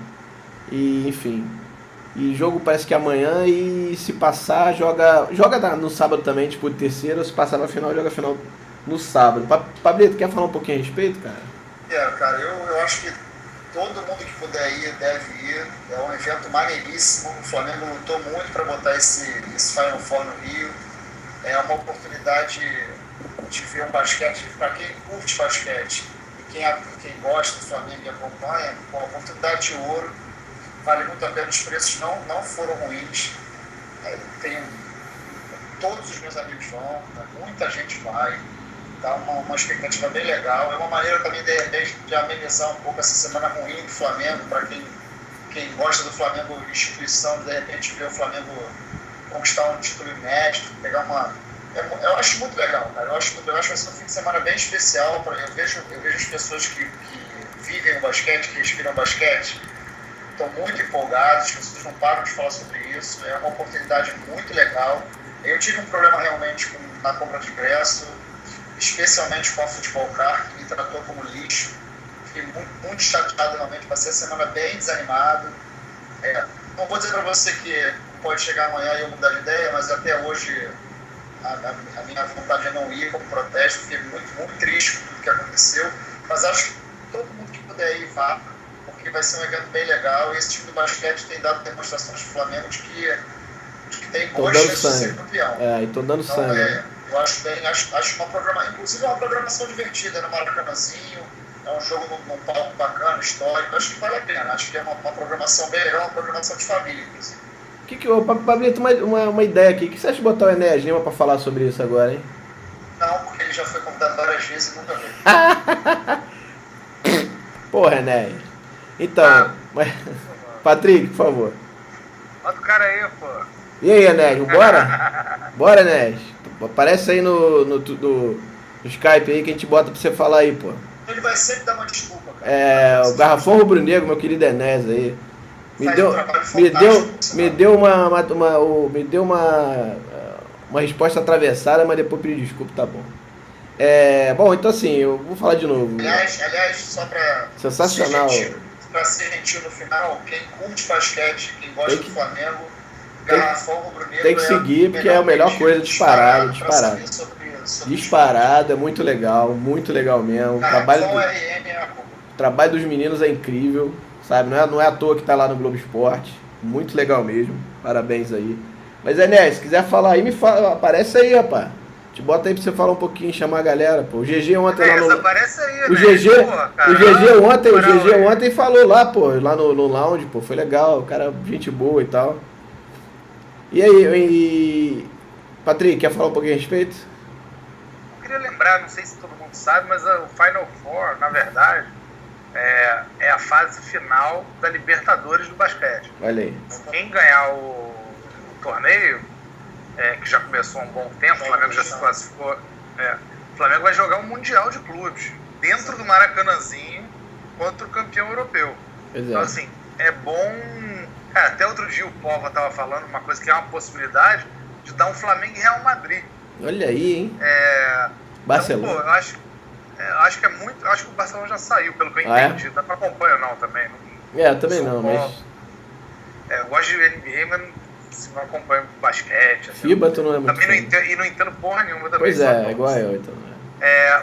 E enfim, e jogo parece que amanhã, e se passar, joga no sábado também, tipo de terceira, ou se passar na final, joga a final no sábado. Pablito, quer falar um pouquinho a respeito, cara? Cara, eu acho que todo mundo que puder ir, deve ir. É um evento maneiríssimo. O Flamengo lutou muito para botar esse Final Four no Rio. É uma oportunidade de ver um basquete para quem curte basquete e quem gosta do Flamengo e acompanha, uma oportunidade de ouro. Vale muito a pena, os preços não foram ruins. Todos os meus amigos vão, muita gente vai. Dá uma expectativa bem legal. É uma maneira também, de repente, de amenizar um pouco essa semana ruim do Flamengo, para quem gosta do Flamengo instituição, de repente ver o Flamengo conquistar um título inédito, pegar uma... Eu acho muito legal, cara. Eu acho que vai ser um fim de semana bem especial. Eu vejo as pessoas que vivem o basquete, que respiram o basquete, estão muito empolgadas, as pessoas não param de falar sobre isso. É uma oportunidade muito legal. Eu tive um problema realmente na compra de ingresso, especialmente com a Futebol Car, que me tratou como lixo. Fiquei muito chateado realmente, passei a semana bem desanimado. Não vou dizer para você que pode chegar amanhã e eu mudar de ideia, mas até hoje a minha vontade é não ir como protesto. Fiquei muito triste com tudo que aconteceu, mas acho que todo mundo que puder ir vá, porque vai ser um evento bem legal, e esse time do basquete tem dado demonstrações do Flamengo de que tem boas chances de ser campeão. E tô dando sangue. Eu acho uma programação, inclusive uma programação divertida, no Maracanãzinho, é um jogo num palco bacana, histórico, acho que vale a pena, acho que é uma programação bem legal, uma programação de família, inclusive. Pablito, uma ideia aqui, o que você acha de botar o Enéas Lima pra falar sobre isso agora, hein? Não, porque ele já foi convidado várias vezes e nunca veio. Porra, Enéas. Então, Patrick, por favor. Bota o cara aí, pô. E aí, Enéas, bora? Bora, Enéas. Aparece aí no Skype aí que a gente bota pra você falar aí, pô. Ele vai sempre dar uma desculpa, cara. O Garrafão Rubro-Negro, meu querido Enéas aí. Me deu uma resposta atravessada, mas depois pedi desculpa, tá bom. Bom, então assim, eu vou falar de novo. Aliás, só pra sensacional. Ser gentil no final, quem curte basquete, quem gosta do Flamengo, Garrafão Rubro-Negro tem que seguir, porque é a melhor coisa, disparado. Disparado, é muito legal mesmo. Garrafão RM é a trabalho dos meninos é incrível, sabe? Não é à toa que tá lá no Globo Esporte. Muito legal mesmo. Parabéns aí. Mas, Enéas, se quiser falar aí, me fala. Aparece aí, rapaz. Te bota aí pra você falar um pouquinho, chamar a galera, pô. O GG ontem lá no... Aparece aí, o né? GG, Pô, o GG ontem falou lá, pô, lá no lounge, pô. Foi legal, o cara, gente boa e tal. E aí, Patrick, quer falar um pouquinho a respeito? Eu queria lembrar, não sei se todo mundo sabe, mas o Final Four, na verdade, é a fase final da Libertadores do basquete. Olha aí. Quem ganhar o torneio, que já começou há um bom tempo, o Flamengo já se classificou, o Flamengo vai jogar um Mundial de Clubes dentro do Maracanãzinho contra o campeão europeu. Exato. Então, assim, é bom... Cara, até outro dia o Pova estava falando uma coisa que é uma possibilidade de dar um Flamengo e Real Madrid. Olha aí, hein? Barcelona. Então, pô, eu acho que é muito... Eu acho que o Barcelona já saiu, pelo que eu entendi. Não acompanho não também. Também não, mas... eu gosto de NBA, mas não acompanho basquete. Assim, FIBA tu não é muito também não entendo porra nenhuma também. Pois é, igual eu, então.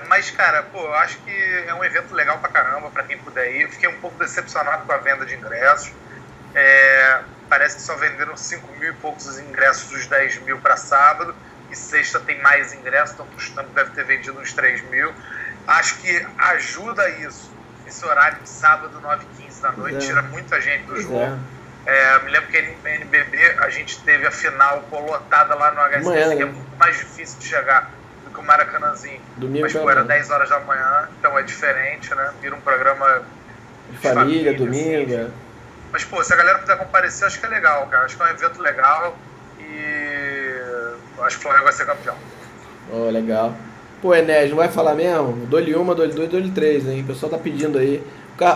Mas, cara, pô, eu acho que é um evento legal pra caramba, pra quem puder ir. Eu fiquei um pouco decepcionado com a venda de ingressos. Parece que só venderam 5 mil e poucos os ingressos dos 10 mil para sábado, e sexta tem mais ingressos, estão custando, deve ter vendido uns 3 mil. Acho que ajuda isso, esse horário de sábado, 9h15 da noite, tira muita gente do jogo. Me lembro que a NBB, a gente teve a final lotada lá no HSBC, que é muito mais difícil de chegar do que o Maracanãzinho. Domingo mas, pô, era 10 horas da manhã, então é diferente, né? Vira um programa de família, domingo. Assim. Mas, pô, se a galera puder comparecer, acho que é legal, cara. Acho que é um evento legal e acho que o Flamengo vai ser campeão. Legal. Pô, Enéas, não vai falar mesmo? Dou-lhe uma, dou-lhe dois, dou-lhe três, hein? O pessoal tá pedindo aí.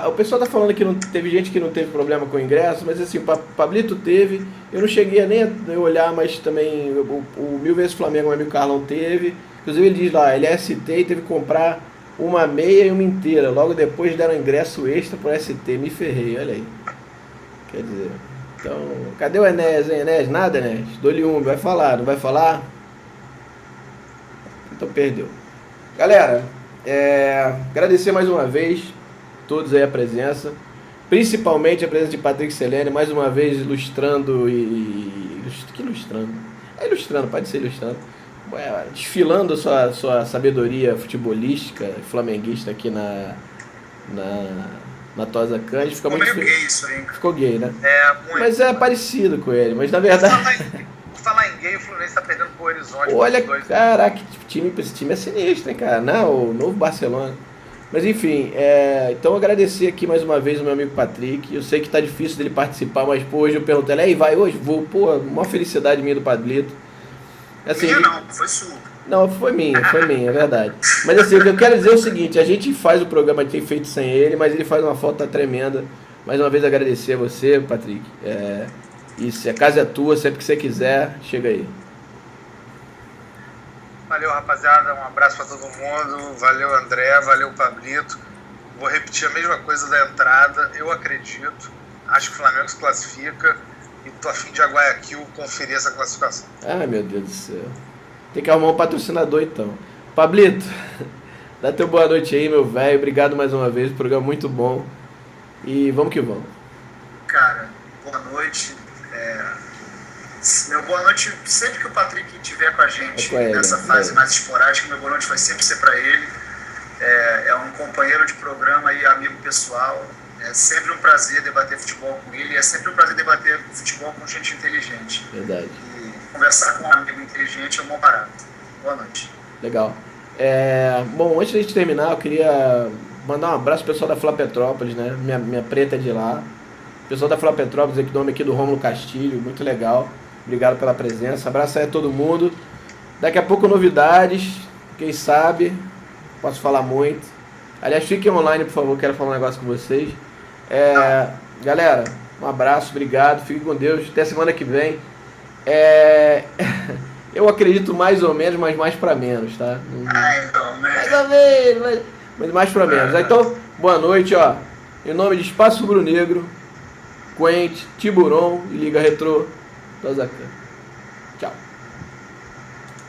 O pessoal tá falando que não teve gente que não teve problema com o ingresso, mas assim, o Pablito teve. Eu não cheguei nem a olhar, mas também o Mil Vezes Flamengo, o amigo Carlão teve. Inclusive ele diz lá, ele é ST e teve que comprar uma meia e uma inteira. Logo depois deram ingresso extra pro ST. Me ferrei, olha aí. Quer dizer, então, cadê o Enéas, hein? Enéas, nada, Enéas? Dou-lhe um, vai falar, não vai falar? Então perdeu. Galera, agradecer mais uma vez todos aí a presença, principalmente a presença de Patrick Selene, mais uma vez ilustrando ilustrando, pode ser ilustrando, desfilando a sua sabedoria futebolística, flamenguista aqui na Tosa Cândido. Ficou meio gay isso aí. Ficou gay, né? Muito. Mas é parecido com ele, mas na verdade... Por falar em gay, o Fluminense tá perdendo pro Horizonte. Olha, caraca, esse time é sinistro, hein, cara? Não, o novo Barcelona. Mas enfim, então agradecer aqui mais uma vez o meu amigo Patrick. Eu sei que tá difícil dele participar, mas pô, hoje eu perguntei ele, vai hoje? Vou, pô, uma felicidade minha do Pablito. Assim, não, foi sua. Não, foi minha, é verdade. Mas assim, o que eu quero dizer é o seguinte, a gente faz o programa aqui feito sem ele, mas ele faz uma falta tremenda. Mais uma vez agradecer a você, Patrick. E se a casa é tua, sempre que você quiser, chega aí. Valeu, rapaziada, um abraço pra todo mundo. Valeu, André, valeu, Pablito. Vou repetir a mesma coisa da entrada. Eu acredito, acho que o Flamengo se classifica e tô a fim de Guayaquil conferir essa classificação. Ai, meu Deus do céu. Tem que arrumar um patrocinador então. Pablito, dá teu boa noite aí, meu velho. Obrigado mais uma vez, programa muito bom. E vamos que vamos. Cara, boa noite. Meu boa noite, sempre que o Patrick estiver com a gente nessa fase mais esporádica, meu boa noite vai sempre ser para ele. É um companheiro de programa e amigo pessoal. É sempre um prazer debater futebol com ele. É sempre um prazer debater futebol com gente inteligente. Verdade. E conversar com um amigo inteligente é um bom barato. Boa noite. Legal. Bom, antes de a gente terminar, eu queria mandar um abraço pro pessoal da Fla Petrópolis, né? Minha preta é de lá. O pessoal da Fla Petrópolis, aqui, nome aqui do Rômulo Castilho, muito legal. Obrigado pela presença. Abraço aí a todo mundo. Daqui a pouco novidades. Quem sabe. Posso falar muito. Aliás, fiquem online, por favor. Quero falar um negócio com vocês. Galera, um abraço. Obrigado. Fiquem com Deus. Até semana que vem. Eu acredito mais ou menos, mas mais pra menos, tá? Mais ou menos. Mas mais pra menos. Então, boa noite, ó. Em nome de Espaço Rubro Negro, Quente, Tiburon e Liga Retrô. Tosa Cândido.